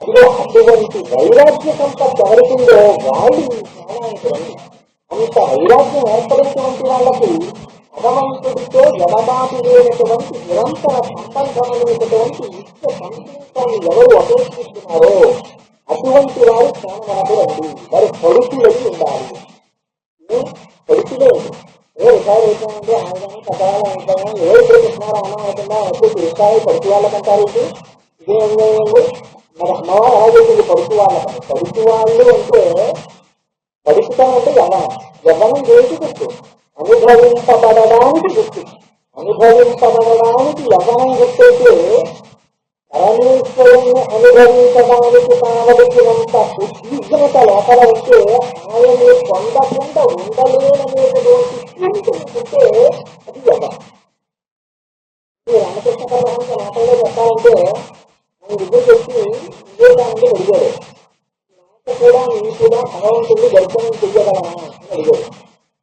అదిలో అటువంటి వైరాగ్య సంపత్తి ఎవరికిందో వాళ్ళు ఈ స్నానానికి రండి. అంత వైరాగ్యం ఏర్పడినటువంటి వాళ్ళకి భగవంతుడితో ఎడబాటు లేనటువంటి నిరంతర సంబంధమైనటువంటి నిత్య సంతోషాన్ని ఎవరు అపేక్షిస్తున్నారో అటువంటి వారు స్నానాలకు రండి. వారు పడుకులకి ఉండాలి. పడుకులే ఏ విషయాలు అవుతామంటే ఆయన కథాలు అవుతామో ఏ కృష్ణారా అన్నం అవుతుందా ఎక్కువ విషయాలు పడుకు వాళ్ళకంటారు. ఇదే ఏంటండి మరి అమ్మవారు ఎలా చేసింది పడుకు వాళ్ళకని. పడుకు వాళ్ళు అంటే పడుకుతామంటే యవ్వనం దేనికి గుర్తు? అనుభవింపబడడానికి గుర్తు. అనుభవింపబడడానికి యవ్వనం గుర్తైతే పరమేశ్వరుని అనుభవించడానికి కావలసినంత ఉద్విగ్నత లోపల ఉంటే ఆయన్ని పొందకుండా ఉండలేననేటువంటి స్థితింటే అది యవ్వనం. ఈ రామకృష్ణ పరమహంస మాటల్లో చెప్పాలంటే ఆయన దగ్గర చెప్పి వివేకానంద అడిగాడు, నాకు కూడా నేను కూడా భగవంతుడిని దర్శనం చెయ్యగలనా అని అడిగాడు.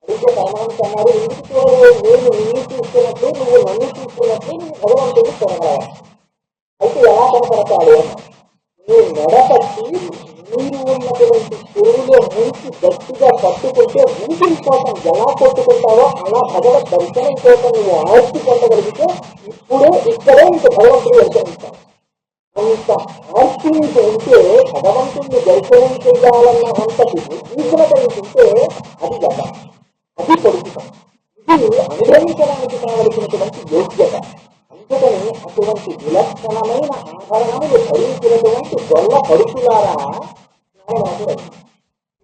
అడిగితే పరమహంస అన్నారు, ఎందుకు నేను నిన్ను చూస్తున్నట్లు నువ్వు నన్ను చూస్తున్నట్లు నువ్వు భగవంతుడిని చూడగలవా? అయితే ఎలా కనపడతాడు అన్న, నువ్వు మెడపట్టి నీరు ఉన్నటువంటి చెరువులో ముంచి గట్టిగా పట్టుకుంటే ఊపిరి కోసం ఎలా కొట్టుకుంటావో అలా భగవత్ దర్శనం కోసం నువ్వు ఆర్తి పొందగలిగితే ఇక్కడే ఇంక భగవంతుడు దర్శనిస్తావు. అంత ఆర్తి ఉంటే భగవంతుడిని దర్శనం చేయాలన్న అంతటి ఉద్విగ్నత ఉంటే అది కదా, అది పొడుగుతాం. ఇది అనుభవించడానికి కావలసినటువంటి యోగ్యత. అందుకని అటువంటి విలక్షణమైన ఆభరణములు ధరించినటువంటి గొల్ల పడుకులారా స్నానాలకు రండి.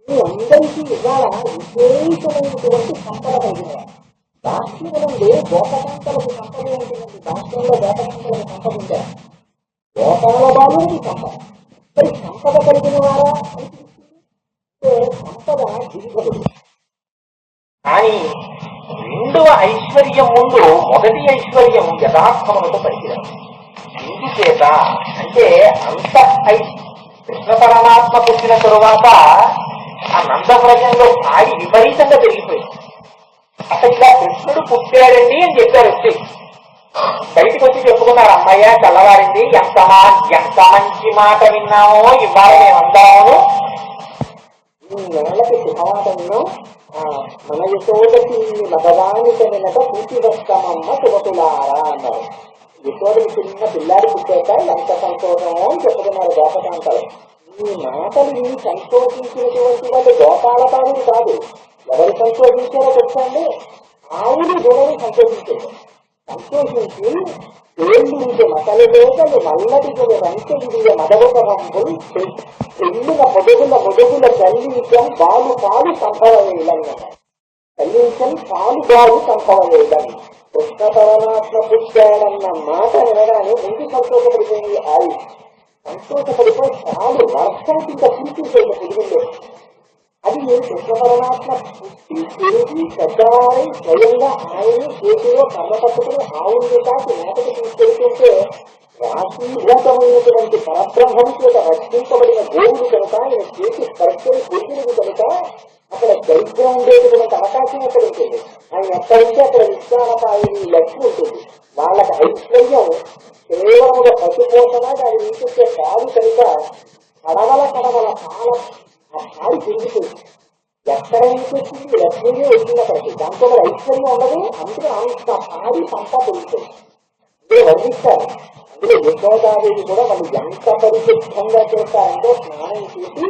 మీ అందరికీ ఇవాళ విశేషమైనటువంటి సంపద కలిగిన దాస్యంలో గోపకాంతలకు సంపద ఉంటుందండి. దాస్యంలో గోపకాంతలకు సంపద ఉంటారు, గోపాల బాలునికి సంపద. మరి సంపద కలిగిన వారా అంటే సంపద దిగుబడి. కానీ రెండవ ఐశ్వర్యం ముందు మొదటి ఐశ్వర్యం యథార్థములకు పనికిరాదు. ఇందుచేత అంటే అంత కృష్ణ పరమాత్మ పుట్టిన తరువాత ఆ నందవ్రజంలో స్థాయి విపరీతంగా పెరిగిపోయింది.
అసలు ఇలా కృష్ణుడు పుట్టాడండి అని చెప్పారు. వచ్చి బయటికి వచ్చి చెప్పుకున్నారు, అమ్మయ్య తెల్లవారింది, ఎంత మంచి మాట విన్నామో ఇవాళ మేమందరము ఈ నెలకి శుభవాదమును మన యశోదకి మగవానికి వెనక పూర్తి వస్తామమ్మ శుభకులారా అన్నారు. యశోదకి చిన్న పిల్లాడి పుట్టాక ఎంత సంతోషమో అని చెప్పుకున్నారు గోపకాంతలు. ఈ మాటలు ఈ సంతోషించినటువంటి వాళ్ళు గోపాలకారులు కాదు. ఎవరు సంతోషించారో తెలుసండి? ఆవులు గుణని సంతోషించారు. సంతోషించి ఏళ్ళు మసలు లేకలు నల్లటి రంకె మదవకరంబులు పెళ్ళిన మొదగుల చల్లించం బాలు పాలు సంభవవేయలన్నమాట. చల్లించం పాలు బాలు సంభవవేయలని కృష్ణ పరమాత్మ పుట్టాడన్న మాట వినగానే ముందు సంతోషపడిపోయింది. ఆయి సంతోషపడిపోయి చాలు వర్షం కింద పూర్తిపోయిన పొరుగుల్లో అది కృష్ణ పరమాత్మ పుట్టి పెరిగి పెద్దవారి స్వయంగా ఆయన్ని చేతిలో కర్ర పట్టుకుని ఆవుని కాకి మేతకు తీసుకెళ్తుంటే రాశీభూతమైనటువంటి పరబ్రహ్మం చేత రక్షింపబడిన గోవులు కనుక ఆయన చేతి స్పర్శని పొందినది కనుక అక్కడ దైత్యం ఉండేటువంటి అవకాశం ఎక్కడ ఉంటుంది? ఆయన ఎక్కడంటే అక్కడ విశ్వాలపాయని లక్ష్మి ఉంటుంది. వాళ్ళకి ఐశ్వర్యం కేవలముగా పశుపోషణ దాని నుంచి పాలు కనుక కడవల కాలం ఆ పాలు పెరుగుతుంది. ఎక్కడ నుంచి వచ్చింది? లక్ష్మీదే వచ్చింది అక్కడికి. దాంతో మరి ఐశ్వర్యం ఉండదు. అందుకే అంత పాడి సంప పెరుగుతుంది. ఇదే వర్ణిస్తారు. అందులో యశోదాదేవి కూడా వాళ్ళు ఎంత పరిశుద్ధంగా చేస్తారంటే స్నానం చేసి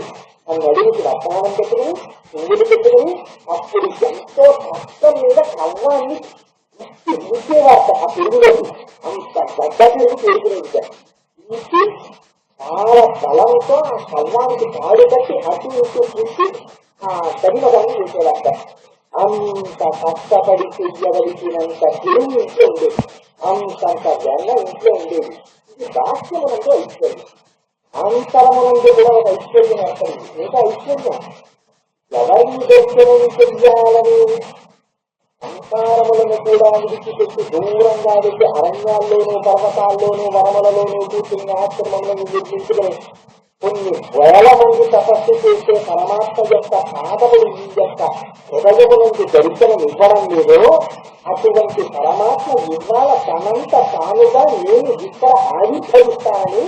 మన నడుముకి రసానం పెట్టుకుని కుంగులు పెట్టుకుని అప్పుడు ఎంతో కష్టం మీద కవ్వాన్ని ఊసేవార్త ఆ పెరుగులోకి. అంత గడ్డ పెరుగు పెరుగుతుంది. ఇంటి చాలా బలంతో ఆ కవ్వానికి తాడు కట్టి అటు ఇటు పుట్టి ఆ తగినదాన్ని చేసేవార్త. అంత కష్టపడి చెయ్యవలసినంత పెరుగు ఇంట్లో ఉండేది. అంతంత వెన్న ఇంట్లో ఉండేది. ఇది బాహ్యమునందు ఐశ్వర్యం. అంతరమునందు కూడా ఒక ఐశ్వర్యం ఏర్పడింది. ఇంకా ఐశ్వర్యం ఎవరిని దర్శనం చెయ్యాలని సంసారములను కూడా విడిచిపెట్టి దూరంగా వెళ్ళి అరణ్యాల్లోనూ పర్వతాల్లోనూ వనములలోనూ కూర్చుని ఆశ్రమంలో నిర్మించుకుని కొన్ని వేల మంది తపస్సు చేసే పరమాత్మ యొక్క పాదములు ఈ యొక్క హృదయమునందు దర్శనం ఇవ్వడం లేదో అటువంటి పరమాత్మ ఇవాళ తనంత తానుగా నేను ఇక్కడ ఆవిర్భవిస్తానని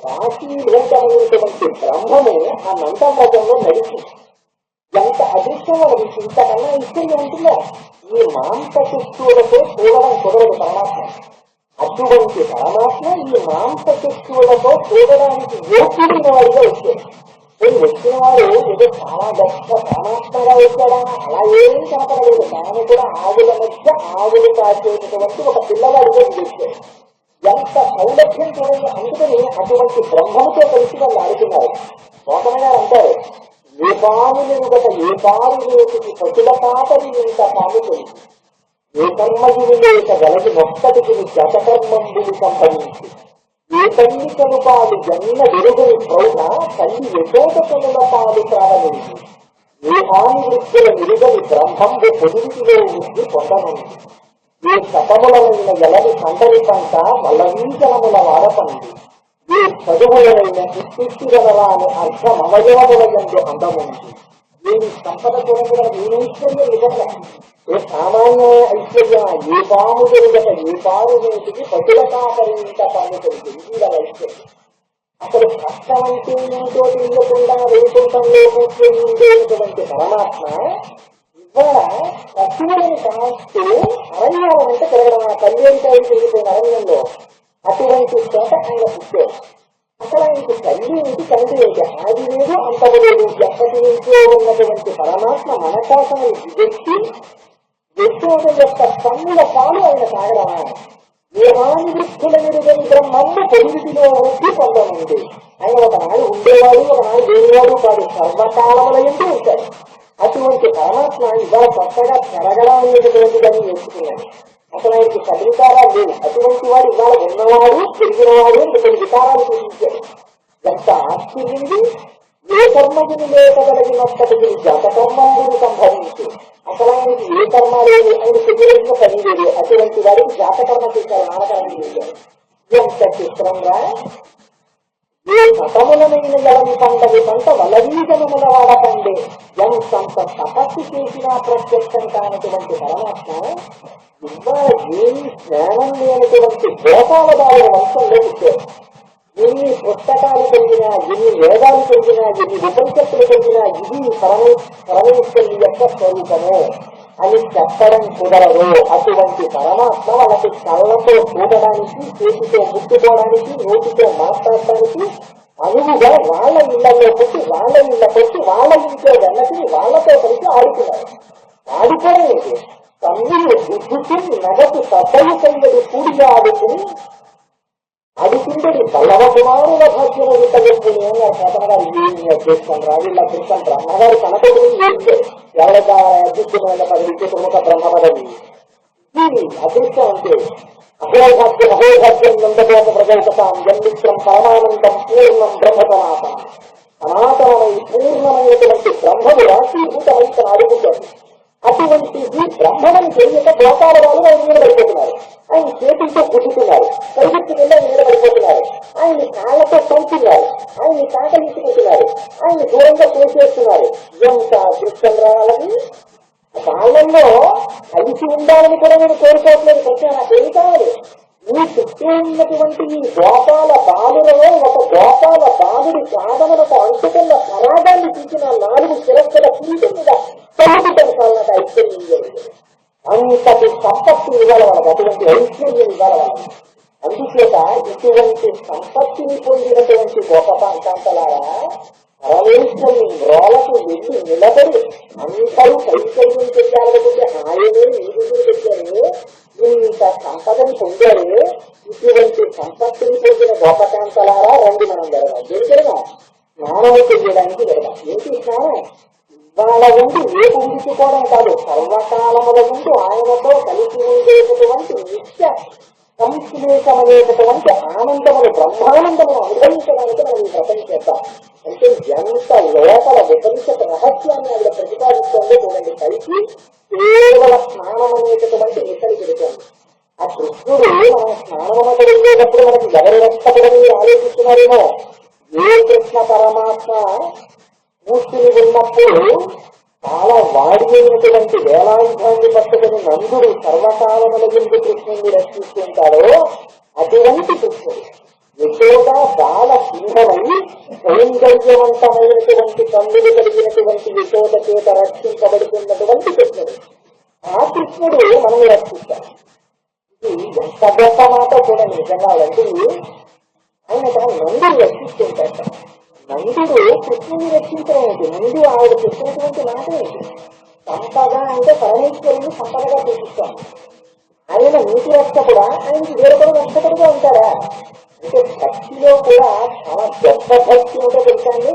రాశీభూతమైనటువంటి బ్రహ్మము ఆ నందవ్రతంలో నడిచి ఎంత అదృష్టం అది. ఇంతకన్నా ఐశ్వర్యం ఉంటుందా? ఈ మాంసచక్షువులతో చూడడం కుదరదు పరమాత్మ. అటువంటి పరమాత్మ ఈ మాంసచక్షువులతో చూడడానికి యోగ్యుడైన వాడిగా వచ్చాడు. వచ్చిన వాడు ఏదో చాలా గొప్ప పరమాత్మగా వచ్చాడా? అలా ఏమీ కనపడలేదు. తాను కూడా ఆవుల మధ్య ఆవులు కాచేటటువంటి ఒక పిల్లవాడిగా వచ్చాడు. ఎంత సౌలభ్యం చూడండి. అందుకని అటువంటి బ్రహ్మముతో కలిసి వాళ్ళు ఆడుతున్నారు. గోపనగా అంటారు, ఏ పాములను గత ఏ పాలు వేసి పశుల పాపని ఇంత పాము కలిసి ఏ కర్మయులు లేక గలది మొక్కటికి జతకర్మంబులు సంభవించి ఏ కన్నికలు పాలు జన్న వెలుగుని ప్రౌఢ తల్లి యశోదకనుల పాలు ప్రారంభించి ఏ హాని వృత్తుల నిరుగని బ్రహ్మంబు పొదివిలో వృద్ధి పొందనుంది. ఏ శతములైన ఎలని సందరి పంట వల్లవీజనముల వాడపండి. ఏ చదువులైన సృష్టిగలరాని అర్థమవయవముల యందు అందముంది. నేను సంపద చూడగల ఐశ్వర్యం నిజంగా ఏ సామాన్య ఐశ్వర్యం. ఏ పాము జరుగట ఏ పాము నేటికి పశుల కాపరింత పాము కలిగింది. ఇది ఐశ్వర్యం. అసలు కష్టం అంటే ఏంటో తెలియకుండా వైకుంఠంలో కూర్చొని ఉండేటువంటి పరమాత్మ ఇవాళ పశువులను కాస్తూ అరణ్యాలంటే తిరగడం. ఆ కళ్యాణికాయలు తిరిగిపోయిన అరణ్యంలో అటువంటి చోట ఆయన పుట్టారు. అసలు ఆయనకి తల్లి ఏంటి, తండ్రి ఏంటి? ఆది లేదు, అంతము లేదు. ఎప్పటి నుంచో ఉన్నటువంటి పరమాత్మ మన కోసమని విదెచ్చి యశోద యొక్క కన్నుల పాలు ఆయన తాగడమా? ఏ హాని వృద్ధుల నిరుగని బ్రహ్మము పొడివిటిలో వృద్ధి పొందనుంది. ఆయన ఒకనాడు ఉండేవాడు, ఒకనాడు లేనివాడు కాదు. సర్వకాలముల ఎందు ఉంటాడు. అటువంటి పరమాత్మ ఇవాళ కొత్తగా పెరగడమైనటువంటిదని నేర్చుకున్నాడు. అసలు ఆయనకి సద్వికారాలు లేవు. అటువంటి వాడు ఇవాళ ఉన్నవాడు, పెరిగినవాడు కొన్ని వికారాలు చూపించాడు. ఎంత ఆశ్చర్యంది! ఏ కర్మగుని లేకగలిగినప్పటికీ జాతకర్మంబులు సంభవించు. అసలు ఆయనకి ఏ కర్మ లేదు, ఆయన తెలియజేసిన పని లేదు. అటువంటి వారికి జాతకర్మ చేశారు, నామకరణం చేశారు. ఎంత చిత్రంగా ఏ సతములమైన ఎలని పండవి పంట వలవీజనముల వాడకండే ఎంతంత తపస్సు చేసినా ప్రత్యక్షం కానటువంటి పరమాత్మ ఇవాళ ఏమి జ్ఞానం లేనటువంటి గోపాలదారుల వంశంలో పుట్టారు. ఎన్ని పుస్తకాలు కలిగినా, ఎన్ని వేదాలు కలిగినా, ఎన్ని ఉపనిషత్తులు కలిగినా ఇది పరమేశ్వరుని యొక్క స్వరూపము అని చెప్పడం కుదరదు. అటువంటి పరమాత్మ వాళ్ళకి కళ్ళతో చూడడానికి, చేతితో ముట్టుకోవడానికి, నోటితో మాట్లాడటానికి అనువుగా వాళ్ళ ఇళ్లలో పుట్టి, వాళ్ళ ఇళ్ల కొట్టి, వాళ్ళ ఇంట్లో వెన్నటిని వాళ్ళతో కలిసి ఆడుతున్నారు. ఆడుకోవడం ఏంటి? తమ్ముడు బుద్ధుకి నగదు సబ్బలు కయ్యడు కూడిగా ఆడుకుని అడికిందడి పల్లవ కుమారుల భాగ్యము వింటగొట్టుకుని అన్నారు చేతనగారు. ఏమి అధ్యక్షం రాజుల కృష్ణ బ్రహ్మగారు కనపడి ఎవరిగా అధ్యక్షమైన పదవికి ప్రముఖ బ్రహ్మ పదవి అదృష్టం అంటే అహోభాగ్యం నందకోట ప్రజాపతాం జన్మిత్రం పరమానందం పూర్ణం బ్రహ్మ సనాతనం. సనాతనమై పూర్ణమైనటువంటి బ్రహ్మము రాశీభూతమై తన అడుగుతాడు. అటువంటి ఈ బ్రహ్మని తెలియక గోపాల వాళ్ళు ఆయన నిలబడిపోతున్నారు. ఆయన చేతులతో గుద్దుతున్నారు, పరిగెత్తి వెళ్ళి ఆయన నిలబడిపోతున్నారు. ఆయన్ని కాళ్ళతో తోలుతున్నారు, ఆయన్ని కాకలించుకుంటున్నారు, ఆయన్ని దూరంగా తోసేస్తున్నారు. ఎంత దృష్టం రావాలని కాళ్ళల్లో కలిసి ఉండాలని కూడా నేను కోరుకోవట్లేదు. కొంచెం నాకేమి కావాలి? ఈ చుట్టూ ఉన్నటువంటి ఈ గోపాల బాలులలో ఒక గోపాల బాలుడి సాధనకు అంటుకున్న పరాగాన్ని చూసిన 4 శిరస్సుల కిరీటం మీద తొలగిపోయిన కాళ్ళకి ఐశ్వర్యం జరిగింది. అంతటి సంపత్తి ఇవ్వాలి వాళ్ళకి, అటువంటి ఐశ్వర్యం ఇవ్వాలి వాళ్ళకి. అందుచేత ఇటువంటి సంపత్తిని పొందినటువంటి గోపకాంతలారా పరమేశ్వరుని రోలకు వెళ్ళి నిలబడి అందరూ కైకర్యం చెయ్యాలనుకుంటే ఆయనే నీరు పెట్టారు. ఇంత సంపదని పొందారు. ఇటువంటి సంపత్తిని పొందిన గోపకాంతలారా రండి మనం జరగాలి. ఏం జరగాలి? స్నానము చెయ్యడానికి జరగాలి. ఏంటి స్నానం? వాళ్ళ ఉండి రేపు ఉంచుకోవడం కాదు, సర్వకాలముల ముందు ఆయనతో కలిసి ఉండేటటువంటి నిత్య సంశ్లేషమనేటటువంటి ఆనందములు, బ్రహ్మానందములు అనుభవించడానికి మనం ఈ వ్రతం చేద్దాం. అంటే ఎంత లోపల విపరీత రహస్యాన్ని ఆవిడ ప్రతిపాదిస్తుందో చూడండి. పైకి కేవల స్నానం అనేటటువంటి నిట్టడి పెడుతోంది. ఆ కృష్ణుడు మనం స్నానమనకు వెళ్ళేటప్పుడు మనకి ఎవరు రక్షకుడని ఆలోచిస్తున్నారేమో. ఏ కృష్ణ పరమాత్మ కూర్చుని ఉన్నప్పుడు చాలా వాడి అయినటువంటి వేలాయుధాన్ని పట్టుకుని నందుడు సర్వకాలముల ముందు కృష్ణుడిని రక్షిస్తుంటాడో అటువంటి కృష్ణుడు యశోద బాల సింహమై సౌందర్యవంతమైనటువంటి కన్నులు కలిగినటువంటి యశోద చేత రక్షించబడుతున్నటువంటి కృష్ణుడు. ఆ కృష్ణుడు మనం రక్షిస్తాం. ఇది ఎంత గొప్ప మాట చూడండి. నిజంగా అంటుంది ఆయన నందుడు రక్షిస్తుంటాడు. నందుడు కృష్ణుని రక్షించడం ఏంటి? ముందు ఆవిడ చెప్పినటువంటి మాట ఏంటి? సంపద అంటే పరమేశ్వరుని సంపదగా చూపిస్తాం. ఆయన నీతి రక్షకుడా? ఆయనకి వేరొకరు రక్షకుడుగా ఉంటాడా? అంటే భక్తిలో కూడా చాలా గొప్ప భక్తి ఉంటే తెలుసండి.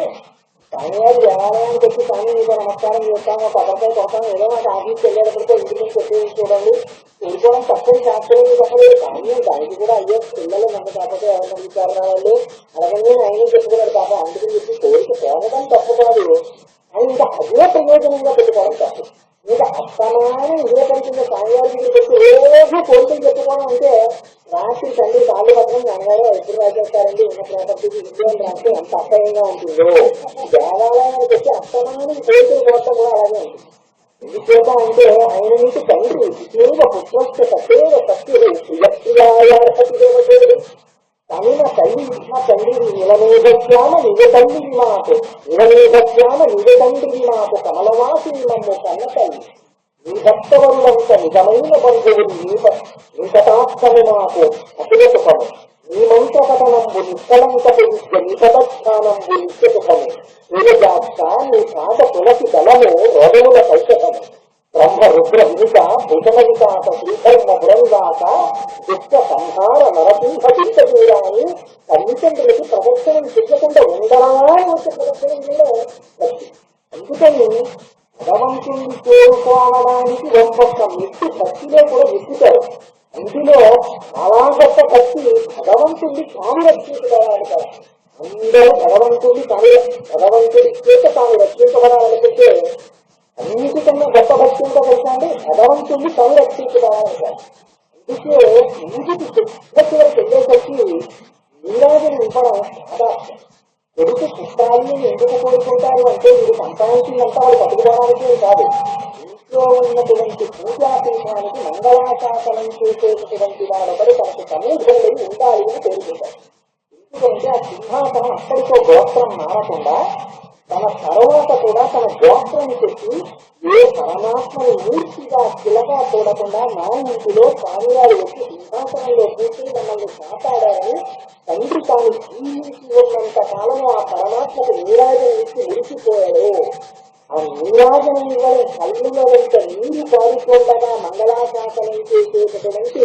స్వామివారి దేవాలయానికి వచ్చి స్వామి మీతో నమస్కారం చేస్తాము, కొబ్బరికాయ కొడతాము, ఏదో మాకు ఆఫీస్కి వెళ్ళేటప్పటికో ఇంటి నుంచి చెప్పేసి చూడండి. చూడుకోవడం తప్పని శాస్త్రం చెప్పలేదు. కానీ దానికి కూడా అయ్యో పిల్లలు నన్ను కాకపోతే ఎవరు విచారణ వాళ్ళు అలాగని ఆయన చెప్పుకున్నాడు పాప. అందుకని చెప్పి కోరిక పోవడం తప్పు కాదు, ఆయన ఇంకా అదే ప్రయోజనంగా పెట్టుకోవడం తప్పు. ఇంకా అస్తమానం ఇదే పరిస్థితి స్వామివారి దగ్గరికి వచ్చి రోజు కోరికలు చెప్పుకోవడం అంటే రాత్రి తండ్రి కాళ్ళు పట్టడం నాన్నగారు ఎప్పుడు రాసేస్తారండి ఉన్న ప్రాపర్టీకి ఇండియా రాస్తే ఎంత అసహ్యంగా ఉంటుందో. దేవాలయానికి వచ్చి అస్తమానం కోరికలు పోవటం కూడా అలాగే ఉంటుంది. ఎందుచేత అంటే ఆయన నుంచి తండ్రి విష్ణువ పుత్రస్థ సత్యేవ సత్యుడు ప్రియప్రియాయార్హతిదేవతోడు కానీ నా తండ్రి నిలమేఘశ్యామ నిజ తండ్రి మాకు నిలమేఘశ్యామ నిజ తండ్రి మాకు కమలవాసి నమ్ము కన్న తల్లి నీ భక్తవరులంత నిజమైన బంధువులు నికటాక్షము మాకు అఖిల సుఖము నీ మంత్రపఠనంబు నిష్కలంకపు విద్య నిపదస్థానంబు నిత్య సుఖము సూర్యజాక్ష నీ పాద తులసి దళము రోగముల కౌశకము బ్రహ్మ రుద్ర వినిక భుజన వికాస శ్రీధర్మ పురంగాక దుష్ట సంహార నరసింహ చింతూరాన్ని తల్లిదండ్రులకి ప్రదక్షిణం చెయ్యకుండా ఉండరాని వచ్చే ప్రదక్షిణం చేయడం భక్తి. అందుకని భగవంతుని కోరుకోవడానికి ఒక్కొక్క మెట్టు భక్తిలో కూడా ఎక్కుతారు. అందులో చాలా గొప్ప భక్తి భగవంతుడిని తాను రక్షించుకోవాలంటారు. అందరూ భగవంతుడి చేత తాను రక్షించబడాలనుకుంటే అన్నిటికన్నా గొప్ప భక్తి ఉందో తెలుసా అండి? భగవంతుడిని తాను రక్షించుకోవాలంటారు. అందుకే ఇంటికి చివరికి వెళ్ళేసరికి నీరాజనం ఇవ్వడం సాధారణం. కొడుకు పుట్టాలని ఎందుకు కోరుకుంటారు అంటే వీడు సంపాదించిందంతా వాళ్ళు పట్టుకోవడానికే కాదు, ఇంట్లో ఉన్నటువంటి పూజాపీఠానికి మంగళాశాసనం చేసేటటువంటి వాడొకడు తనకు సమూహంలో ఉండాలి అని కోరుకుంటారు. ఎందుకంటే ఆ సింహాసనం అక్కడితో గోత్రం మారకుండా తన తర్వాత కూడా తన గోత్రం చెప్పి ఏ పరమాత్మని మూర్తిగా శిలగా చూడకుండా నా ఇంటిలో స్వామివారు వచ్చి సింహాసనంలో కూర్చుని మమ్మల్ని కాపాడారని తండ్రి తాను జీవించి ఉన్నంత కాలము ఆ పరమాత్మకు నీరాజనం ఇచ్చి మురిసిపోయాడు. ఆ నీరాజనం ఇవ్వడం కళ్ళులో వెంట నీరు పారుతుండగా మంగళాశాసనం చేసేటటువంటి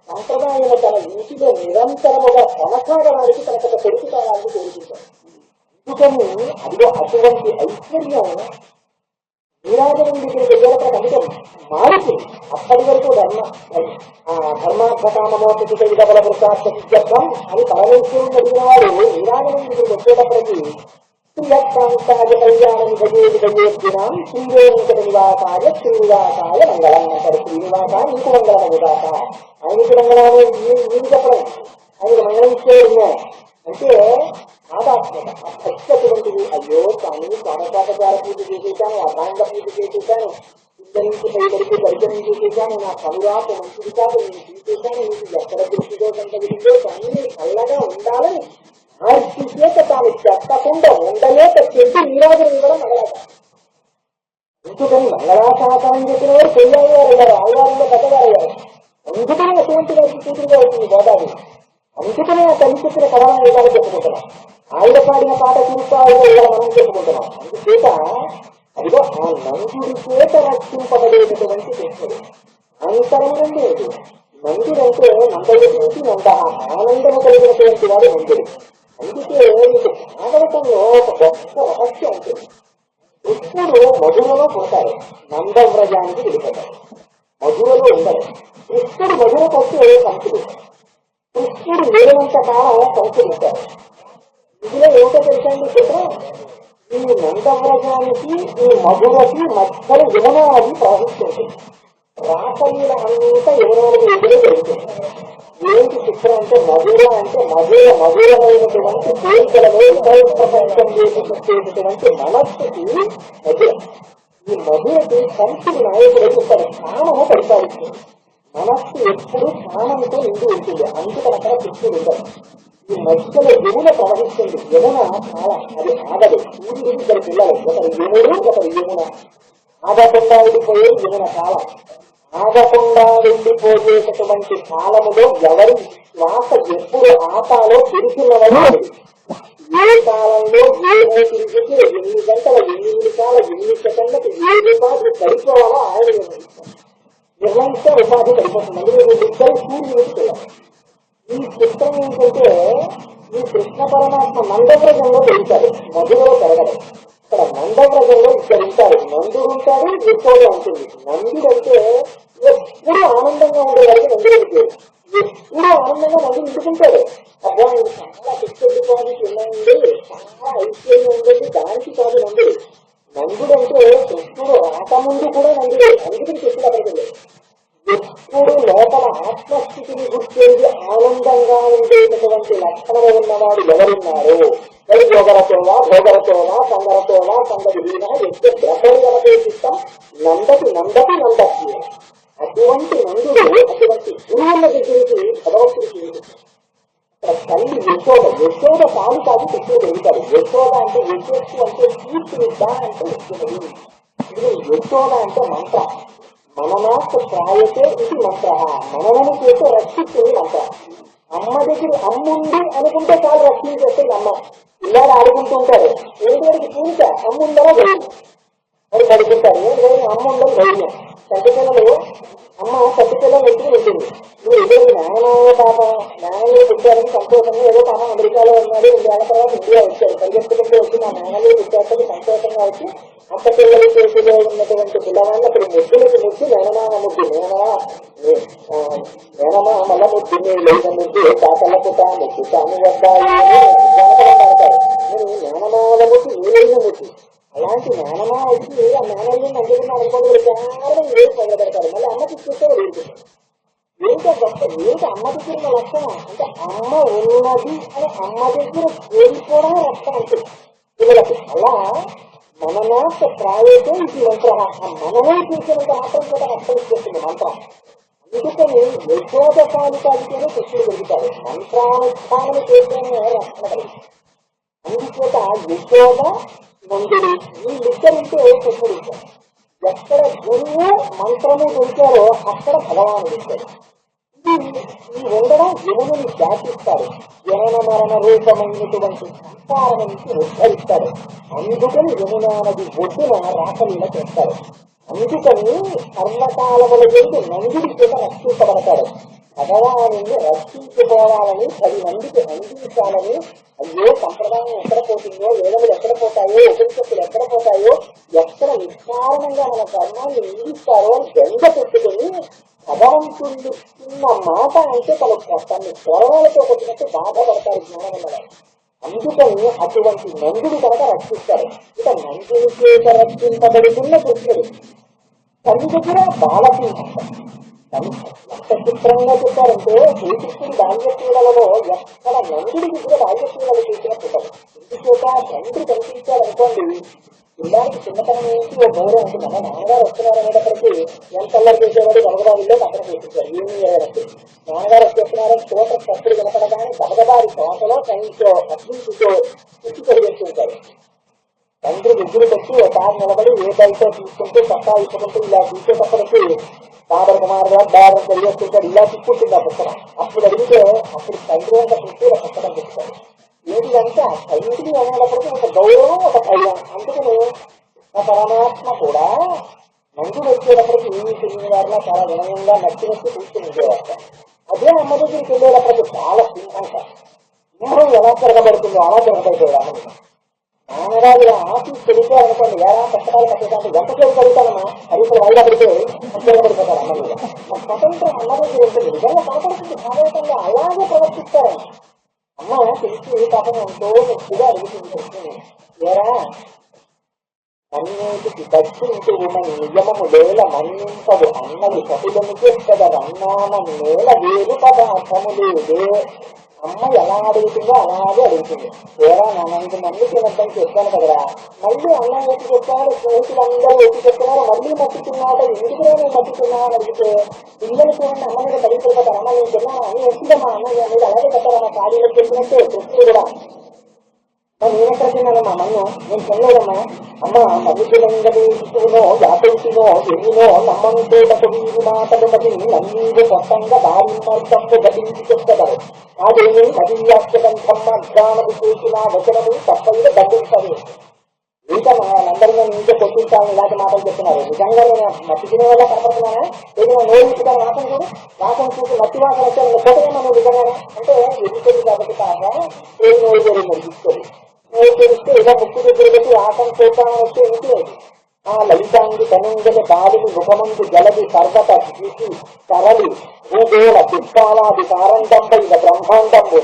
సంప్రదాయం తన ఇంటిలో నిరంతరముగా కొనసాగడానికి తనకు ఒక కొడుకు కావాలని కోరుకుంటాడు. అందుకని అదిగో అటువంటి ఐశ్వర్యం నీరాజనం దగ్గరికి వెళ్ళేటప్పుడు అందుకే మారుతుంది. అప్పటి వరకు ధర్మార్థకామోచిత విధబల వృత్తార్థం అని పరమేశ్వరుని అడిగిన వాడు నీరాజనం దగ్గరికి వచ్చేటప్పటికి శ్రీయత్కాంతాయ కళ్యాణం గజేదినాం శ్రీవేంకట నివాసాయ శ్రీనివాసాయ మంగళం అంటారు. శ్రీనివాస నీకు మంగళమగుదాక, ఆయనకి మంగళమే వీరు చెప్పడం, ఆయనకు మంగళం ఇచ్చేయడం అంటే ఆదాత్మక అత్యటువంటిది. అయ్యో స్వామి స్వామపాఠశాల పూజ చేసేసాను, అభాంగ పూజ చేసేసాను, ఇంతరించి పైబడికి దర్శనం చేసేసాను, నా కనురాకు మంచిది కాదు నేను తీసేసాను, నీకు ఎక్కడ దృష్టితో సంతగిలిందో కానీ నేను చల్లగా ఉండాలని ఆర్తి చేత తాను చెప్పకుండా ఉండలేక చెప్పి నీరాజనం ఇవ్వడం మంగళాశాసనం. ఎందుకని మంగళాశాసనం చెప్పిన వారు పెళ్ళయ్యారు గారు, ఆళ్వారిలో పెద్దగారయ్యారు. అందుకని అటువంటి వారికి కూతురుగా వచ్చింది గోదావరి. అందుకనే ఆ తల్లి చెప్పిన కథనం ఇవ్వాలని చెప్పుకుంటున్నాం, ఆవిడ పాడిన పాట చూస్తాలో ఇవాళ మనం చెప్పుకుంటున్నాం. అందుచేత అదిగో ఆ నందుడి చేత రక్షింపబడేటటువంటి కృష్ణుడు అంతరం లేదు. నందుడంటే నందయుడికి నంద ఆనందము కలిగినటువంటి వాడు నందుడు. అందుకే మీకు భాగవతంలో ఒక గొప్ప రహస్యం ఉంటుంది. కృష్ణుడు మధురలో పుడతాడు, నందవ్రజానికి వెళ్ళిపోతాడు, మధురలో ఉండడు. కృష్ణుడు మధురకు వస్తే కంసుడు, కృష్ణుడు లేనంత కాలం కంసుడు ఉంటాడు. ఇందులో ఏమిటో తెలుసండి చిత్రం, ఈ నందవ్రజానికి ఈ మధురకి మధ్యలో యమునా నది ప్రవహిస్తుంది. రాసలీల అంతా యమునా నది ఎదురే జరుగుతుంది. ఏంటి చిత్రం అంటే మధుర అంటే మధురమైనటువంటి కోరికలలో ఇతర ప్రపంచం చేసేటటువంటి మనస్సుకి మధుర. ఈ మధురకి కంసుడు నాయకుడు ఉంటాడు, కామము పరిపాలిస్తుంది. మనస్సు ఎప్పుడు కామంతో నిండి ఉంటుంది, అందుకని అక్కడ కృష్ణుడు ఉంటాడు. ఈ మధ్యలో యమున ప్రవహిస్తుంది. యమున కాలం అది ఆగదు. సూర్యుడికి ఇద్దరు పిల్లలు, ఒకరు యముడు ఒకరు యమున. ఆగకుండా వెళ్ళిపోయేది యమున కాలం. ఆగకుండా వెళ్ళిపోయేటటువంటి కాలములో ఎవరి శ్వాస ఎప్పుడు ఆపాలో తెలిసినవాడు. ఏ కాలంలో ఏ తిరిగితే ఎన్ని గంటల ఎన్ని నిమిషాల ఎన్ని సెకండ్లకు ఏ ఉపాధి పడిపోవాలో ఆయన నిర్ణయిస్తే ఉపాధి పడిపోతుంది. అందులో వీళ్ళిద్దరు సూర్యుడికి పిల్లలు. ఈ చిత్రం ఏంటంటే ఈ కృష్ణ పరమాత్మ నందవ్రజంలో పెరుగుతాడు, మధురలో పెరగడు. ఇక్కడ నందవ్రజంలో ఇద్దరు ఉంటారు, నందుడు ఉంటాడు, యశోద ఉంటుంది. నందుడు అంటే ఎప్పుడు ఆనందంగా ఉండేవాడికి నందుడు పేరు. ఎప్పుడు ఆనందంగా నందుడు ఇంటికుంటాడు. అబ్బా ఇది చాలా శక్తి ఉన్నాయండి, చాలా ఐశ్వర్యం ఉండేది, దానికి కాదు నందుడు. నందుడు అంటే కృష్ణుడు రాకముందు కూడా నందుడు, అందుకని కృష్ణుడు అక్కడికి వెళ్ళాడు. ఎప్పుడు లోపల ఆత్మస్థితిని గుర్తించి ఆనందంగా ఉండేటటువంటి లక్షణము ఉన్నవాడు ఎవరున్నారు? భోగరతోవా సంగరతోవా సంగవిహీన ఎప్పుడు బ్రహ్మగలపేసిస్తాం నందతి నందతి నందతి. అటువంటి నందుడు అటువంటి గురువుల దగ్గరికి భగవంతుడికి ఇక్కడ తల్లి యశోద పాలు కాదు కృష్ణుడు పెరుగుతాడు. యశోద అంటే యశస్సు అంటే కీర్తినిద్ద అంటే కృష్ణుడు. ఇది యశోద అంటే మంత్ర. మననాత్ ప్రాయతే ఇది మంత్ర, మననని చేస్తే రక్షిస్తుంది మంత్ర. అమ్మ దగ్గర అమ్ముంది అనుకుంటే చాలు రక్షించేస్తుంది అమ్మ. పిల్లలు ఆడుకుంటూ ఉంటారు, ఏడుగురికి పూజ అమ్ముందరో ధైర్యం మరి పడుకుంటారు. అమ్మ ఉండదు ధైర్యం. చంటిపిల్లలు అమ్మ చంటిపిల్లలు ఎత్తుకుని ఉంటుంది. నువ్వు ఎదురు నాయన పాప నాయనలు పుట్టారని సంతోషంగా ఏదో పాప అమెరికాలో ఉన్నాడు, 2 ఏళ్ల తర్వాత ఇండియా వచ్చాడు, పరిగెత్తుకుంటూ వచ్చి నా నాయనలు పుట్టారని సంతోషంగా వచ్చి అత్త పిల్లల చేతిలో ఉన్నటువంటి పిల్లవాళ్ళు అక్కడ ముద్దులకు ముద్దు మేనమామ ముద్దు, మేనమా మళ్ళా ముద్దు లేక ముద్దు తాతల పుట్ట ముద్దు తాను వద్దాయి జనపడతారు. నేను మేనమాల ముద్దు నీళ్ళైన ముద్దు. అలాంటి మేనమా వచ్చి ఆ మేనల్ని అందుకున్న అనుకోవడం కారణం ఏది మొదలుపెడతారు. మళ్ళీ అమ్మకి చూస్తే ఉంటుంది. ఏంటో గొప్ప ఏంటి అమ్మ దగ్గర ఉన్న లక్షణం అంటే అమ్మ ఉన్నది అని అమ్మ దగ్గర కోరుకోవడమే రక్షణ ఉంటుంది పిల్లలకి. అలా మననాథ ప్రాయతే ఇది మంత్ర. ఆ మననే చేసినంత మాత్రం కూడా రక్షణ ఇచ్చేస్తుంది మంత్రం. అందుకని యశోద కాలికాలితేనే కృష్ణుడు పెరుగుతాడు, మంత్రానుష్ఠానం చేస్తేనే రక్షణ కలుగుతుంది. అందుచేత యశోద నందుడు వీళ్ళిద్దరితో కృష్ణుడు ఉంటాడు. ఎక్కడ గురువు మంత్రము దొరికారో అక్కడ భగవానుడు ఇస్తాడు. ఈ ఉండడం యముని శాసిస్తాడు, జనన మరణ రూపమైనటువంటి సంసారం నుంచి ఉద్ధరిస్తాడు. అందుకని యమునా నది ఒడ్డున రాసలీల చేస్తాడు. అందుకని సర్వకాలముల జరిగి నందుడి చేత రక్షించబడతాడు. భగవాను రక్షించుకోవాలని 10 మందికి అందించాలని, అయ్యో సంప్రదాయం ఎక్కడ పోతుందో, వేదములు ఎక్కడ పోతాయో, ఉపనిషత్తులు ఎక్కడ పోతాయో, ఎక్కడ నిష్కారణంగా మన ధర్మాన్ని నిందిస్తారో అని బెంగ పెట్టుకుని భగవంతుడు చిన్న మాట అంటే తనని స్వరాలతో కొట్టినట్టు బాధపడతారు జ్ఞానమున్నారు. అందుకని అటువంటి నందుడు కనుక రక్షిస్తారు. ఇక నందుని చేత రక్షింపబడుతున్న కృష్ణుడు తల్లి దగ్గర బాలసింహం ఎంత చిత్రంగా చెప్పారంటే, శ్రీకృష్ణుడి బాల్యక్రీడలలో ఎక్కడ నందుడి దగ్గర బాల్యక్రీడలు చేసినట్టు. ఇందుచేత తండ్రి కనిపించాడు అనుకోండి, పిల్లానికి చిన్నతనం నుంచి ఒక గౌరవం ఉంటుంది. అమ్మ నాన్నగారు వస్తున్నారు అనేటప్పటికీ ఎంత అల్లరి చేసేవాడు గమగబావిలో పక్కన కూర్చుంటారు. ఏమీ అయ్యేటప్పుడు నాన్నగారు వచ్చేస్తున్నారని చోట చప్పుడు వినపడగానే గమగబారి తోటలో కనీసో అగ్నితో పుట్టి కలిగేస్తుంటారు. తండ్రి విద్యులు పెట్టి ఒకసారి నిలబడి ఏ బయట తీసుకుంటూ పక్కా ఇచ్చుకుంటూ ఇలా చూసేటప్పటికి బాబర్ కుమార్ గారు బాబర్ తెలియజేస్తుంటాడు. ఇలా తిప్పుంటుంది ఆ పుస్తకం. అప్పుడు అడిగితే అప్పుడు తండ్రి అంత పుట్టి పుస్తకం చెప్తాడు. ఏంటిదంటే ఆ తండ్రి అనేటప్పటికీ ఒక గౌరవం, ఒక భయం. అందుకని ఆ పరమాత్మ కూడా నందుడు వచ్చేటప్పటికి ఏమీ తెలియని వారిలో చాలా వినయంగా నచ్చినట్టు కూర్చుని ఉండేవారు. అదే అమ్మ దగ్గరికి వెళ్ళేటప్పటికి చాలా సింహంగా సింహం ఎలా తిరగబడుతుందో అలా తిరగబడిపోయాడు అమ్మ. నాన్నగారు ఆఫీస్ తెలిపారు అనుకోండి, ఎలా పుస్తకాలు కట్టేదానికి ఎంతసేపు కలుగుతానమ్మా పరీక్షలు వాయిదా పడితే తిరగబడిపోతారు అమ్మ మీద. స్వతంత్రం అమ్మ దగ్గర ఉంటుంది. నిజంగా కనపడుతుంది భారతంలో అలాగే ప్రవర్తిస్తారని. అమ్మ తెలిసి పాపం ఎంతో ముఖ్యంగా అడుగుతుంది కృష్ణుని, ఏరా అన్నిటికి దక్షించు మన నియమము లేల మన్నింపదు అన్నది సతులను చేస్తదరు అన్నానం నేల వేరు పదార్థము లేదే. అమ్మ ఎలా అడుగుతుందో అలాగే అడుగుతుంది. ఏరా నాన్న 5 మంది తినద్దని చెప్పాను కదరా, మళ్ళీ అన్నం ఎత్తి చెప్పాను, స్నేహితులందరూ ఎత్తి చెప్తున్నారు, మళ్ళీ మట్టుకున్నాట, ఎందుకురా నేను మట్టుకున్నా అని అడిగితే పిల్లలు చూడండి అమ్మ మీద కలిగిపోతారు. అమ్మ నేను తిన్నాను అని ఎత్తిదమ్మా అన్న మీద అలాగే చెప్పారమ్మా. ఖాళీలో చెప్పినట్టే కృష్ణుడు కూడా నేనెక్కడ తిన్నానమ్మా మన్ను, నేను తినలేదమ్మా. అమ్మ మనుషులందరూ శిశువునో యాతైతినో ఎన్నినో నమ్మంతో వీరు మాటలు మతి నన్నీరు కొత్తంగా దారిమర్గంపు గతించి చెప్తారు. అదేమి నదీయాక్షకంఠమ్మ జ్ఞానము చేసిన వచనము తప్పగా దండించదు. ఇంకా అందరినీ నీకే కొట్టించాలని ఇలాంటి మాటలు చెప్తున్నారు. నిజంగా నేను మట్టి తినే వల్ల కనపడుతున్నానా? ఏదైనా నోరు ఇచ్చుతాను వాసన చూడు, వాసన చూసి మట్టి వాసన వచ్చాను కొట్టేమా నువ్వు నిజంగానే అంటే ఎదుగుతుంది కాబట్టి కాక ఏది నోరు జరిగింది తీసుకోండి. నోరు తెరిస్తే ఇలా ముక్కు దగ్గర పెట్టి వాసన చూస్తామని వస్తే ఏంటి ఆ లలితాంగి తనుంగల బాలుని ముఖమందు జలది సర్వత చూసి సరళి భూగోళ పుష్పాలాది కారండంబ ఇక బ్రహ్మాండంబు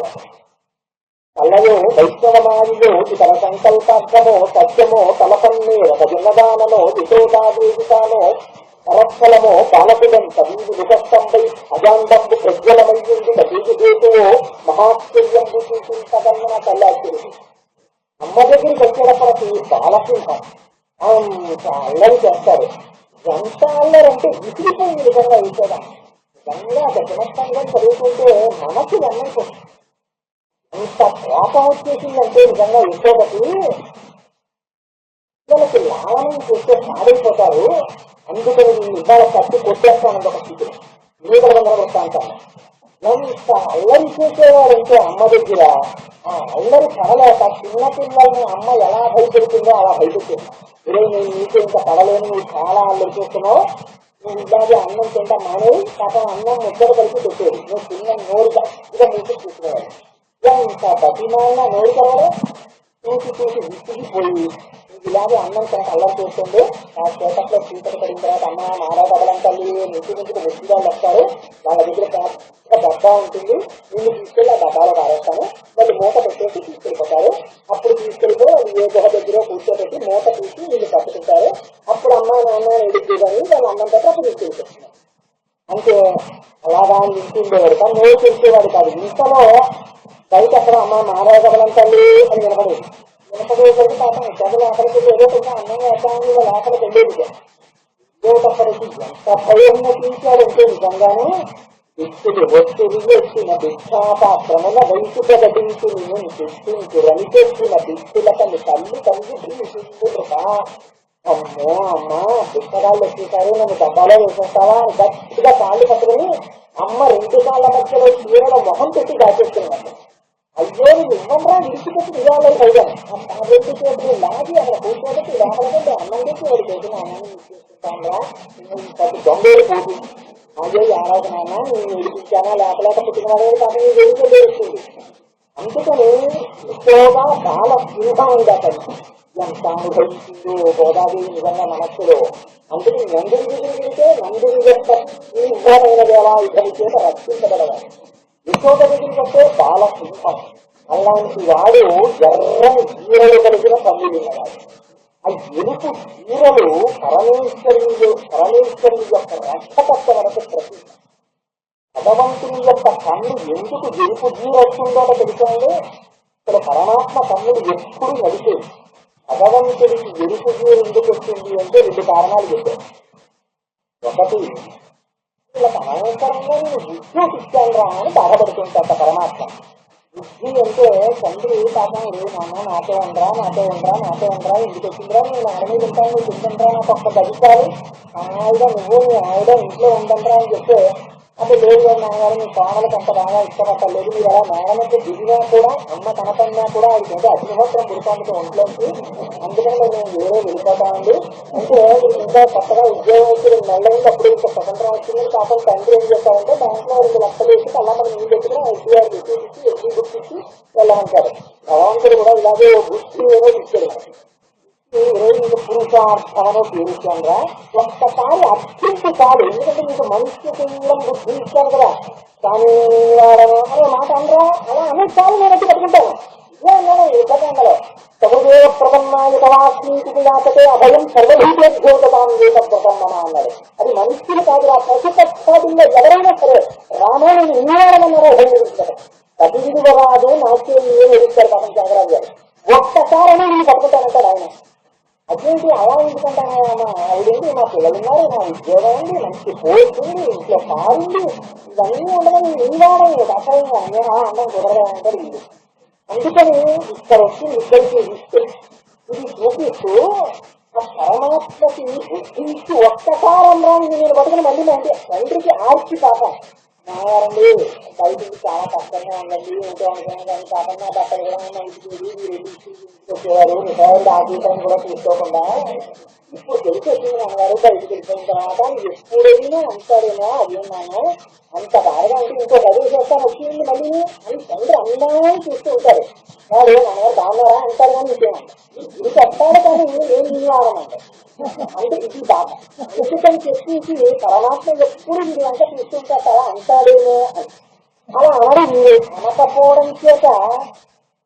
అల్లయో వైష్ణవమానిలో ఇతర సంకల్పార్థమో సత్యమో తలపన్నే ఒక జిన్నదానమో యశోదాదేవితానో పరస్ఫలమో పాలకులంత వీధి వికస్తంపై అజాండంబు ప్రజ్వలమయ్యింది బీజుదేతువో మహాశ్చర్యంబు చూసింతగన్న తల్లాశ్చర్యం. అమ్మ దగ్గరికి వచ్చేటప్పటికి బాలసింహం అల్లరి చేస్తారు. ఎంత అల్లరంటే విసిరిపోయిన విధంగా వేసేదా. నిజంగా దశమస్తంగా చదువుతుంటే మనసు వెన్నైపోతుంది. అంత కోపం వచ్చేసిందంటే నిజంగా యశోదకి పిల్లలకి లావణం చేస్తే పాడైపోతారు. అందుకని ఇవాళ కట్టి కొట్టేస్తానంటే ఒక స్థితి మీద వస్తా అంటాను. ఎంత అల్లరి చేసేవాడంటే అమ్మ దగ్గర ఆ అల్లరి పడలేక చిన్నపిల్లల్ని అమ్మ ఎలా భయపెడుతుందో అలా భయపెట్టింది. ఈరోజు నేను నీకు ఇంకా పడలేను, నువ్వు చాలా అల్లరి చేస్తున్నావు, నువ్వు ఇలాగే అన్నం తింటా మానేవి పాపం అన్నం ముద్దలు కలిపి పెట్టేది. నువ్వు చిన్న నోరుగా ఇక నీకు చూసుకునేవాడు. ఇంకా బతిమాలిన నోరు కలవడం చూసి చూసి విసిగిపోయి ఇలాగే అన్నం తనకు అల్లరి చేస్తుంది. ఆ చేపట్లో చీకటి పడిన తర్వాత అమ్మ నారాబలం తల్లి నుంచి ముస్లింలు వస్తారు. వాళ్ళ దగ్గర డబ్బా ఉంటుంది, వీళ్ళు తీసుకెళ్ళి ఆ డబ్బాలో పారేస్తాను, వాళ్ళు మూట పెట్టేసి తీసుకెళ్ళిపోతారు. అప్పుడు తీసుకెళ్ళిపో ఏ గుహ దగ్గర కూర్చోబెట్టి మూట తీసి వీళ్ళు పట్టుకుంటారు. అప్పుడు అమ్మ నాన్న ఎడుగు కానీ వాళ్ళు అన్నం పెట్టి అప్పుడు తీసుకెళ్ళిపోతున్నారు. అంటే అలాగా వింటుండేవాడు కానీ నోరు తెలిసేవాడు కాదు. ఇంతలో బయట అక్కడ అమ్మ మారేగలం తల్లి అని వినపడేసరికి పాపం చెదలు అక్కడికి ఏదో కొంచెం అన్నంగా వేస్తామని వాళ్ళ ఆకలికి వెళ్ళేది. ఏటప్పటికి ఎంత భయంగా తీశాడంటే నిజంగానే దిక్కులు ఒత్తిడి వచ్చిన భిక్షాపాత్రముల వైపుక గడించి నేను తెచ్చించు రనిపెట్టిన దిక్కులకని తల్లి అమ్మో అమ్మ భిక్షగాళ్ళు వచ్చేసారు నన్ను డబ్బాలో వేసేస్తావా అని గట్టిగా కాళ్ళు పట్టుకుని అమ్మ రెండు కాళ్ళ మధ్యలో చీరల మొహం పెట్టి దాచేస్తున్నాడు. అయ్యో నువ్వు ఇవ్వరా విడిచిపెట్టి విజయాలు అయ్యాను ఆ రెండు చేతులు లాగి అక్కడ కూర్చోబెట్టి లోపలికి అన్నం చేసి వాడు చేసిన అన్నాన్ని తీసుకుంటాను దొంగలు పోటీ అయ్యో ఆరాధన నేను విడిపించానా లేకలేక పుట్టినవాడే కాక వెలుగుతుంది. అందుకని ఎక్కువగా చాలా సింహంగా కలిసి ఎంత అనుభవించిందో గోదాదేవి నిజంగా మనస్సులో. అందుకే నందుని దగ్గర వెళ్తే నందుని యొక్క సింహమైనది ఎలా ఇతని చేత రక్షించబడవాలి. యశోద దగ్గరికి వస్తే బాల సింహం. అలాంటి వాడు ఎర్రని జీరలు కలిగిన కన్నులు ఉన్నవాడు. ఆ ఎరుపు జీరలు పరమేశ్వరుని యొక్క రక్షకత్వ మనకు ప్రతి భగవంతుని యొక్క కన్ను ఎందుకు ఎరుపు జీర వస్తుందో తెలుసండి. ఇక్కడ పరమాత్మ కన్నులు ఎప్పుడు నడిచేది. భగవంతుడికి ఎరుపు జీర ఎందుకు వచ్చింది అంటే రెండు కారణాలు చెప్పారు. ఒకటి వీళ్ళకి అనవసరంగా నేను విద్యుత్ ఇచ్చాను రా అని బాధపడుతుంటాట పరమాత్మ. బుద్ధి అంటే తండ్రి పాపం నాన్న నాతో ఉండరా ఇంటికి వచ్చిందిరా నేను ఆడమే తింటాను నువ్వు తింటుంటా నాకు ఒక్క గడిచాలి ఆవిడ నువ్వు నీ ఆవిడ ఇంట్లో ఉండండిరా అని చెప్తే అంటే లేదు నాన్నగారు మీ కోణలకు అంత బాగా ఇష్టపడలేదు. మీరు అలా మేడమధ్య దిగినా కూడా అమ్మ కనపడినా కూడా అది కొంటే అగ్నిహోత్రం పుడుతుంది ఒంట్లోకి. అందుకని నేను వేరే వెళ్ళిపోతానండి అంటే మీరు ఇంకా కొత్తగా ఉద్యోగస్తులు నెలలైంది అప్పుడు ఇంకా స్వతంత్రం వచ్చింది. పాపం తండ్రి ఏం చేస్తారంటే బ్యాంకులో 2 లక్షలు వేసి అలా మనం నీళ్ళు పెట్టుకుని ఎస్బీఆర్ గుర్తించి ఎస్బీ గుర్తించి వెళ్ళమంటారు. భగవంతుడు కూడా ఇలాగే బుద్ధి ఏదో ఇచ్చాడు. మీకు పురుషార్థమనో పేరుస్తానురా ఒక్కసారి అత్యంత చాలు. ఎందుకంటే మీకు మనిషి చేయడం బుద్ధి ఇచ్చాను కదా కానీ అనే మాట అనరా అలా అనే చాలు నేను వచ్చి పట్టుకుంటాను. ఇదే అన్నాడు ఇబ్బందిలో సగుదేవ ప్రసన్నాయుతవాస్మీకి యాతతే అభయం సర్వభూతోద్యోగతాన్వేతప్రసన్న అన్నాడు. అది మనుష్యులు కాదురా పశుపక్షాదుల్లో ఎవరైనా సరే రామో నేను ఇన్నాడమన్నారో అభయం ప్రతివిధివరాదు నాకే నేను ఎదుగుతారు పాపం జాగ్రత్త గారు. ఒక్కసారైనా నేను పట్టుకుంటానంటాడు ఆయన. అదేంటి అలా ఎందుకంటానమ్మా ఆవిడేంటి మా పిల్లలున్నారు నా ఉద్యోగం ఉంది మంచి పోస్ట్ ఉంది ఇంట్లో కారుంది ఇవన్నీ ఉండదని నీవాడని అసహ్యంగా నేను అందం కుదరదంటారు ఇది. అందుకని ఇక్కడ వచ్చి ఇద్దరికి ఇది చూపిస్తూ ఆ పరమాత్మకి బుద్ధించి ఒక్కసారి అమ్రాన్ని నేను పట్టుకుని మళ్ళీ అంటే తండ్రికి ఆర్చి పాపం నాగారండి బయటికి చాలా కష్టంగా ఉందండి ఇంకో అనుకున్నాను కానీ కాకుండా అక్కడ కూడా ఇంటికి మీరు వచ్చేవారు రిటైర్డ్ ఆఫీసర్ని కూడా తీసుకోకుండా ఇప్పుడు తెలిసి వచ్చింది నాన్నగారు బయటకు వెళ్ళిపోయిన తర్వాత ఎప్పుడైనా అంటాడేమో అదేనాను అంత బాగా అంటే ఇంకో చదువు చేస్తాను వచ్చింది మళ్ళీ అని తండ్రి అందరూ చూస్తూ ఉంటారు. వాడు నాన్నగారు బాగున్నారా అంటారు కానీ ఇంకేమంట ఇది చెప్తాడు కానీ ఏం నివారమంట అంటే ఇది బాధ. అందుకని చెప్పేసి పరమాత్మ ఎప్పుడు మీరు అంతా చూస్తుంటారు అలా అంటాడేమో అని అలా అనడం మీరు అనకపోవడం చేత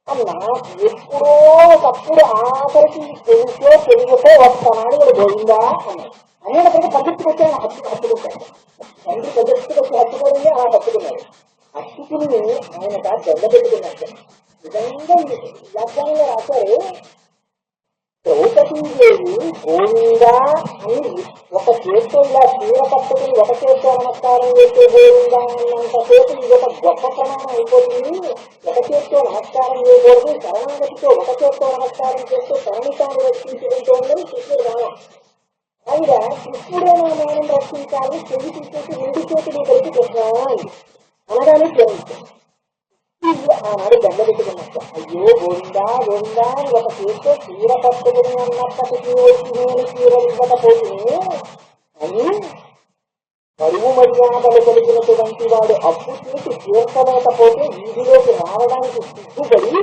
నాకు ఎప్పుడో ఒకప్పుడు ఆఖరికి తెలుసో తెలియకో వస్తున్నాడు వాడు పోయిందా అన్నాడు. అనేటప్పటికీ పద్ధతికొచ్చాను నా హత్తుకుంటాడు. తండ్రి పద్ధతికొచ్చి హత్తుకోవడం అలా హత్తుకున్నాడు. హత్తుకుని ఆయన కాదు దెబ్బ పెట్టుకున్నట్టు నిజంగా వ్యాఖ్యానంలో రాశారు. ద్రౌపదీదేవి గోవిందా అని ఒక చేత్తో ఇలా చీర పట్టుకుని ఒక చేత్తో నమస్కారం చేస్తే గోవిందా అన్నంతసేపు ఇది ఒక గొప్ప ప్రమాణం అయిపోతుంది. ఒక చేత్తో నమస్కారం చేయకూడదు శరణాగతితో ఒక చేత్తో నమస్కారం చేస్తే శరణితాన్ని రక్షించడంతో ఉందని కృష్ణుడు రావడం. ఆవిడ కృష్ణుడే నా మేనం రక్షించాలి చెవి తీసేసి 2 చేతులు కలిపి కృష్ణ అనగానే ప్రేమించాడు. ఆనాడు దండ పెట్టుకున్నట్టు అయ్యో గోవిందా అని ఒక చేతితో చీర పట్టుకుని అన్నప్పటికీ వచ్చి నేను చీరలు ఇవ్వకపోతుంది అని పరువు మర్యాదలు కలిగినటువంటి వాడు అప్పు చేసి తీర్చలేకపోతే వీధిలోకి రావడానికి సిగ్గుపడి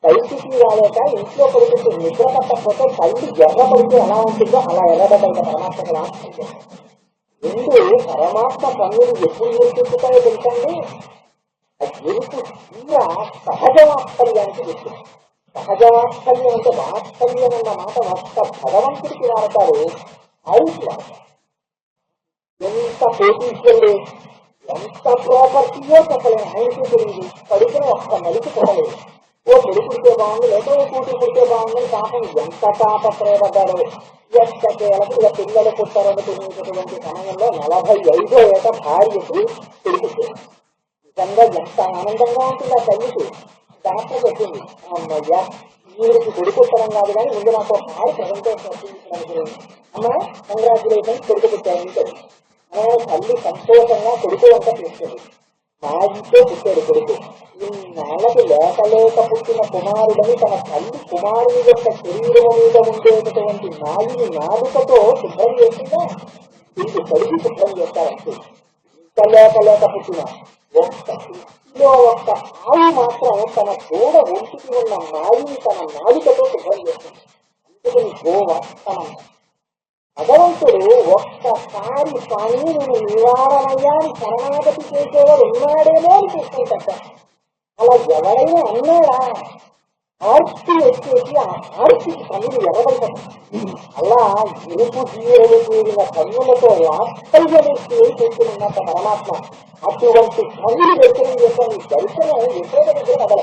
బయటికి రాలేక ఇంట్లో పడుకుంటూ నిద్ర పట్టకపోతే కళ్ళు ఎర్ర పడితే ఎలా ఉంటుందో అలా ఎర్రబడ్డ పరమాత్మకు రాస్తుంది. ముందు పరమాత్మ కన్నులు ఎప్పుడు ఏర్చుకుంటాయో తెలుసండి. ఆ ఎరుపు తీర సహజ వాత్సల్యానికి గుర్తు. సహజ వాత్సల్యం అంటే వాత్సల్యం అన్న మాట ఒక్క భగవంతుడికి వాడతారు. ఐట్లా ఎంత కోటీశ్వరుడు ఎంత ప్రాపర్టీయో చెప్పలేము. ఆయనకే తెలియదు. కడుపున ఒక్క నలుపు కొట్టలేదు. ఓ కొడుకు పుడితే బాగుంది, లేక ఓ కూతురు పుడితే బాగుందని పాపం ఎంత తాపత్రయపడ్డాడు. ఎక్కకేలకు ఇక పిల్లలు పుట్టారనుకునేటటువంటి సమయంలో 45వ ఏట భార్యకు కొడుకు. నిజంగా ఎంత ఆనందంగా ఉంటుంది ఆ తల్లికి. డాక్టర్ చెప్పింది, అమ్మయ్య ఈవిడికి కొడుకు పుట్టడం కాదు కానీ ముందు నాకు ఒకసారి ప్రజెంటేషన్ వచ్చింది. అమ్మ కంగ్రాచులేషన్స్, కొడుకు పుట్టారని చెప్పి తల్లి సంతోషంగా కొడుకు వంట చేస్తుంది. మా ఇంట్లో పుట్టాడు కొడుకు. ఇన్నాళ్ళకి లేక పుట్టిన కుమారుడని తన తల్లి కుమారుని యొక్క శరీరం మీద ఉండేటటువంటి నాయుని నాలుకతో శుభ్రం చేసిందా? ఇది కడిగి శుభ్రం చేస్తారంటే ఇంత లేక పుట్టిన ఒక్క ఆవు మాత్రం తన గోడ ఒంటికి ఉన్న నాయుని తన నాలుకతో శుభ్రం చేస్తుంది. అందుకని గోవర్తనం. భగవంతుడు ఒక్కసారి స్వామి నేను నివారణయ్యాన్ని శరణాగతి చేసేవాడు ఉన్నాడేమో అని చూసుకుంటా. అలా ఎవరైనా అన్నాడా? ఆర్తి వచ్చేసి ఆ ఆర్తికి కన్నులు ఎగబడతాడు. అలా ఇరుపు జీవులు కూడిన కన్నులతో వాస్తవ్యమూర్తి చేస్తున్నట్ట పరమాత్మ. అటువంటి కన్నులు దర్శనం చేస్తాను. దర్శనం ఎక్కడ దగ్గర కదల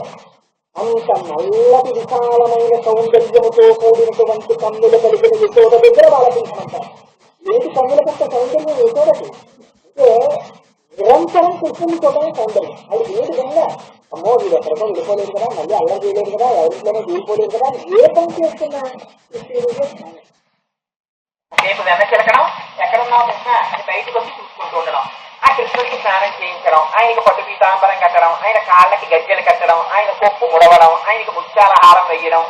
అంత నల్లటి విశాలమైన సౌందర్యముతో కూడినటువంటి కన్నులు కలిగిన యశోద దగ్గర బాలకృష్ణంటారు. ఏంటి కన్నుల పట్ల సౌందర్యం యశోదకి అంటే నిరంతరం కృష్ణుని సౌందర్యం. అది ఏ విధంగా అమ్మో వీడు ఎక్కడికో వెళ్ళిపోలేదు కదా, మళ్ళీ అల్లరి చేయలేదు కదా, ఎవరింట్లోనే దూరిపోలేదు కదా, ఏ పని చేస్తున్నా
రేపు వెన్న చిలకడం, ఎక్కడున్నావు కృష్ణ అని బయటకు వచ్చి చూసుకుంటూ ఉండడం, ఆ కృష్ణుడికి స్నానం చేయించడం, ఆయనకు పట్టు పీతాంబరం కట్టడం, ఆయన కాళ్ళకి గజ్జెలు కట్టడం, ఆయన కొప్పు ముడవడం, ఆయనకి ముత్యాల హారం వేయడం,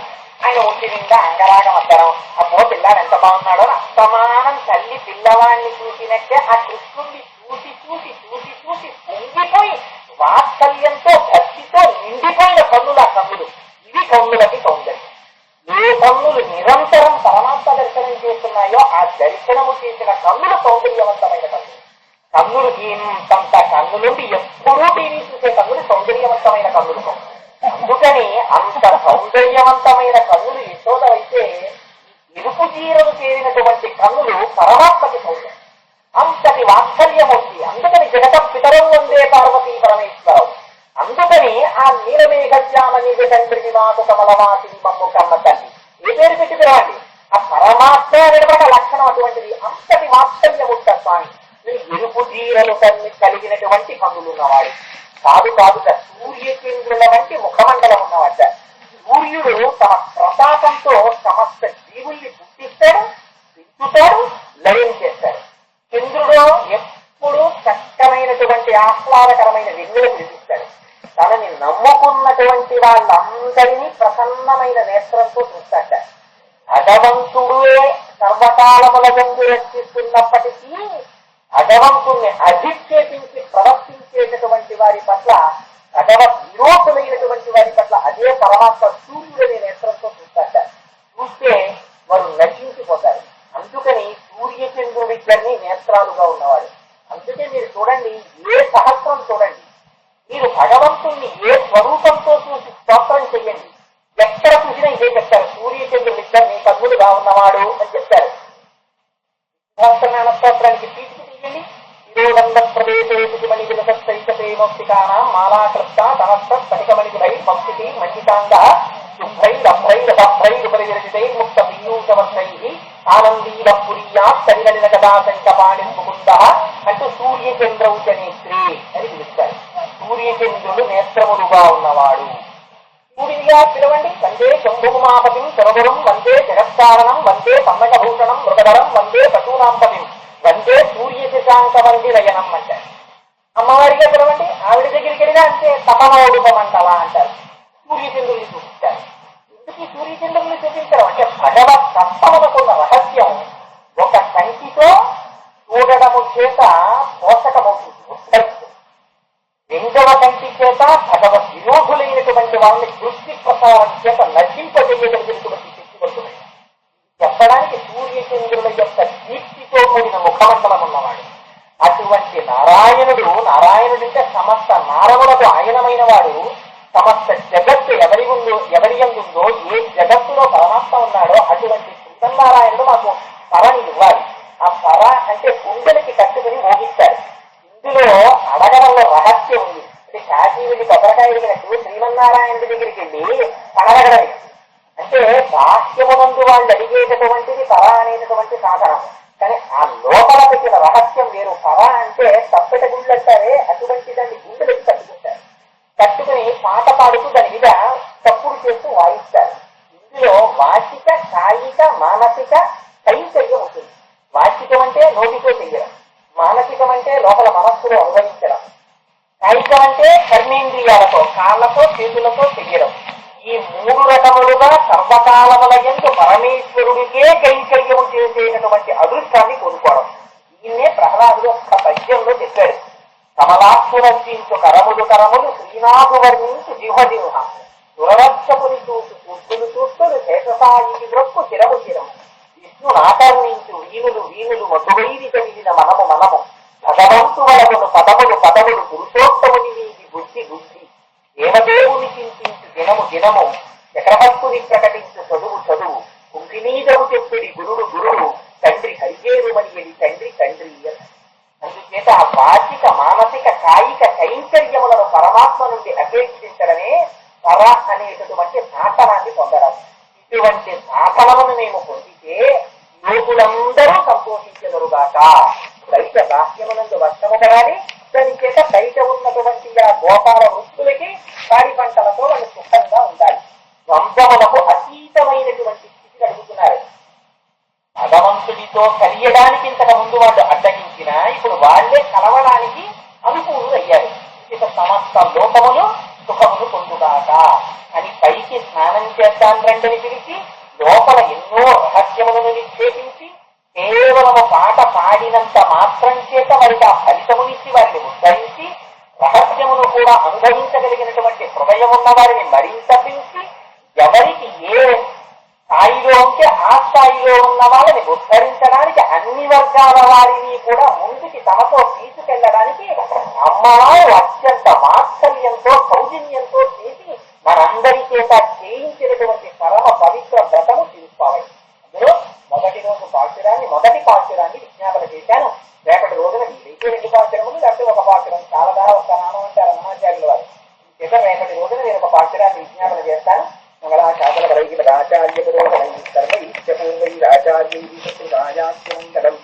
ఆయన ఒంటి నిండా అంగరాగం వద్దడం. అప్పో పిల్లాడు ఎంత బాగున్నాడో అస్తమానం తల్లి పిల్లవాడిని చూసినట్టే ఆ కృష్ణుడిని చూసి చూసి చూసి చూసి పొంగిపోయి వాత్సల్యంతో భక్తితో నిండిపోయిన కన్నులు ఆ కన్నులు. ఇవి కన్నులకి సౌందర్యం. ఏ కన్నులు నిరంతరం పరమాత్మ దర్శనం చేస్తున్నాయో ఆ దర్శనము చేసిన కన్నులు సౌందర్యవంతమైన కన్నులు. కన్నులు ఇంతంత కన్నులుండి ఎప్పుడూ టీవీ చూసే కన్నులు సౌందర్యవంతమైన కన్నులు. అందుకని అంత సౌందర్యవంతమైన కన్నులు యశోదవైతే ఇరుపు జీరలు చేరినటువంటి కన్నులు పరమాత్మకి సౌందర్యం. అంతటి వాత్సల్యమూర్తి. అందుకని జగత పితరం వందే పార్వతీ పరమేశ్వరం. అందుకని ఆ నీలమేఘశ్యామని తండ్రిని మాకు కమలవాసిని మమ్ము కమ్మ తల్లి ఏ పేరు పెట్టి పిలవండి. ఆ పరమాత్మ నిలబడ లక్షణం అటువంటిది. అంతటి వాత్సల్యమూర్త స్వామి. ఇరుపు జీరలు కలిగినటువంటి కన్నులు ఉన్నవాడు కాదు కాదుట. సూర్యచంద్రుల వంటి ముఖమండలం ఉన్నవాట. సూర్యుడు తమ ప్రతాపంతో సమస్త జీవుల్ని పుట్టిస్తాడు, పెంచుతాడు, లయం చేస్తాడు. చంద్రుడు ఎప్పుడు చక్కమైనటువంటి ఆహ్లాదకరమైన వెన్నెలు కురిపిస్తాడు. తనని నమ్ముకున్నటువంటి వాళ్ళందరినీ ప్రసన్నమైన నేత్రంతో చూస్తాడ. భగవంతుడే సర్వకాలముల జంతు రక్షిస్తున్నప్పటికీ భగవంతుణ్ణి అధిక్షేపించి ప్రవర్తించేటటువంటి వారి పట్ల, భగవత్ విరోధులైనటువంటి వారి పట్ల అదే పరమాత్మ సూర్యుడనే నేత్రంతో చూస్తాడ. చూస్తే వారు నశించిపోతారు. అందుకని సూర్యచంద్రుడిద్దరిని నేత్రాలుగా ఉన్నవాడు. అందుకే మీరు చూడండి, ఏ సహస్రం చూడండి, మీరు భగవంతుణ్ణి ఏ స్వరూపంతో చూసి స్తోత్రం చెయ్యండి, ఎక్కడ చూసినా ఇదే చెప్తారు, సూర్యచంద్రుడిద్దరిని కన్నులుగా ఉన్నవాడు అని చెప్తారు. స్తోత్రానికి పీఠికి తీయండి. శిరోదండ ప్రదేశేషి మణి విలసైకమౌక్తికానాం మాలాకృప్త సమస్త స్ఫటికమణిభై పంక్తి మండితాంగ శుభ్రైరభ్రైరభ్రైరుపరివిరచితైర్ముక్త పీయూషవర్షై ఆనందీవ పురీయాత్ తరినలిన గదాశంకపాణి ముకుంద అంటూ సూర్యచంద్రౌచ నేత్రే అని పిలుస్తారు. సూర్యచంద్రుడు నేత్రములుగా ఉన్నవాడు. సూర్యుడిగా పిలవండి. వందే శంభుమాపతిం శరవరం, వందే జగత్కారణం, వందే పన్నకభూషణం మృగధరం, వందే పశూనాంపతిం, వందే సూర్యశశాంక వందిరయనం అంటారు. అమ్మవారిగా పిలవండి. ఆవిడ దగ్గరికి వెళ్ళినా అంతే తపనోడుప మండల అంటారు. సూర్యచంద్రుని చూపిస్తారు. ఎందుకు ఈ సూర్యచంద్రుని చూపించడం అంటే భగవత్ తత్వమునకున్న రహస్యం ఒక కంటితో చూడడము చేత పోషకమవుతుంది, ఉత్పరిస్తుంది. రెండవ కంటి చేత భగవద్ విరోధులైనటువంటి వాళ్ళని దృష్టి ప్రసారం చేత నశింపజేయగలిగినటువంటి శక్తి పడుతుంది. చెప్పడానికి సూర్యచంద్రుల యొక్క దీప్తితో కూడిన ముఖమండలం ఉన్నవాడు. అటువంటి నారాయణుడంటే సమస్త నారములకు ఆయనమైన వాడు. సమస్త జగత్తు ఎవరి ఎందుందో, ఏ జగత్తులో పరమాత్మ ఉన్నాడో అటువంటి శ్రీమన్నారాయణుడు మాకు పరని ఇవ్వాలి. ఆ పర అంటే కుండలికి కట్టుకుని మోగిస్తాడు. ఇందులో అడగ వెళ్ళి కొబ్బరికాయ ఎదిగినట్టు శ్రీమన్నారాయణుడి దగ్గరికి వెళ్ళి పడగడని అంటే బాహ్యమునందు వాళ్ళు అడిగేటటువంటిది పర అనేటటువంటి సాధనం. కానీ ఆ లోపల పెట్టిన రహస్యం వేరు. పర అంటే తప్పెట గుళ్ళు అంటారే అటువంటి దాన్ని గుండెలకి కట్టుకుంటారు. కట్టుకుని పాట పాడుతూ దాని మీద తప్పుడు చేస్తూ వాయిస్తారు. ఇందులో వాచిక కాయిక మానసిక కైంకర్యం ఉంటుంది. వాచికం అంటే నోటితో చెయ్యడం, మానసికం అంటే లోపల మనస్సులో అనుభవించడం, కాయికం అంటే కర్మేంద్రియాలతో కాళ్ళతో చేతులతో చెయ్యడం. ఈ మూడు రకములుగా సర్వకాలముల యందు పరమేశ్వరుడికే కైంకర్యము చేసేటటువంటి అదృష్టాన్ని కోరుకోవడం. దీన్నే ప్రహ్లాదుడు ఒక పద్యంలో చెప్పాడు. కమలాక్షురర్చించు కరములు కరములు శ్రీనాథు వర్ణించు జిహ్వజిహ్వ దురవక్షపుని చూసు చూస్తులు చూస్తులు శేషసాయి బ్రొక్కు చిరము చిరము విష్ణునాకర్ణించు వీణులు వీణులు మధువైరి కలిగిన మనము మనము భగవంతు వలమును పదములు పదములు పురుషోత్తముని వీధి బుద్ధి బుద్ధి దేవదేవుని చింతించు దినము దినము చక్రవర్తుని ప్రకటించు చదువు చదువు కుంకినీదవు చెప్పిడి గురుడు గురుడు తండ్రి హరిజేరుమనియడి తండ్రి తండ్రి. అందుచేత ఆ వాచిక మానసిక కాయిక కైంకర్యములను పరమాత్మ నుండి అపేక్షించడమే పర అనేటటువంటి సాధనాన్ని పొందడం. ఇటువంటి సాధనలను మేము పొందితే లోకులందరూ సంతోషించదరుగాక. బయట బాహ్యమునందు వర్షము పడాలి, దాని చేత బయట ఉన్నటువంటి ఆ గోపాల వృత్తులకి పాడి పంటలతో వాళ్ళు సుఖంగా ఉండాలి. ద్వంద్వములకు అతీతమైనటువంటి స్థితి కలుగుతున్నారు. భగవంతుడితో కలియడానికి ఇంతకు ముందు వాళ్ళు అడ్డగించినా ఇప్పుడు వాళ్లే కలవడానికి అనుకూలు అయ్యారు. ఇక సమస్త లోకములు సుఖములు పొందుగాక అని పైకి స్నానం చేస్తాను రండిని పిలిచి లోపల ఎన్నో రహస్యములను నిక్షేపించి కేవలము పాట పాడినంత మాత్రం చేత వారికి ఆ ఫలితమునిచ్చి వారిని ఉద్ధరించి రహస్యమును కూడా అనుభవించగలిగినటువంటి హృదయం ఉన్న వారిని మరింత పెంచి ఎవరికి ఏ స్థాయిలో ఉంటే ఆ స్థాయిలో ఉన్న వాళ్ళని ఉద్ధరించడానికి అన్ని వర్గాల వారిని కూడా ముందుకి తమతో తీసుకెళ్లడానికి అమ్మవారు అత్యంత వాత్సల్యంతో సౌజన్యంతో చేసి మనందరి చేత చేయించినటువంటి పరమ పవిత్ర వ్రతము తీసుకోవాలి. అందులో మొదటి పాశురాన్ని విజ్ఞాపన చేశాను. రేపటి రోజున వీలైతే 2 పాశురములు లేకపోతే 1 పాశురం చాలా ఒక నామం అంటారు అన్నమాచార్యుల వారు. చేత రేపటి రోజున నేను 1 పాశురాన్ని విజ్ఞాపన చేస్తాను. మంగళాశాసన రాచార్య పురోగమై సర్వైశ్చ పూర్వైరాచార్యై రాజాస్యం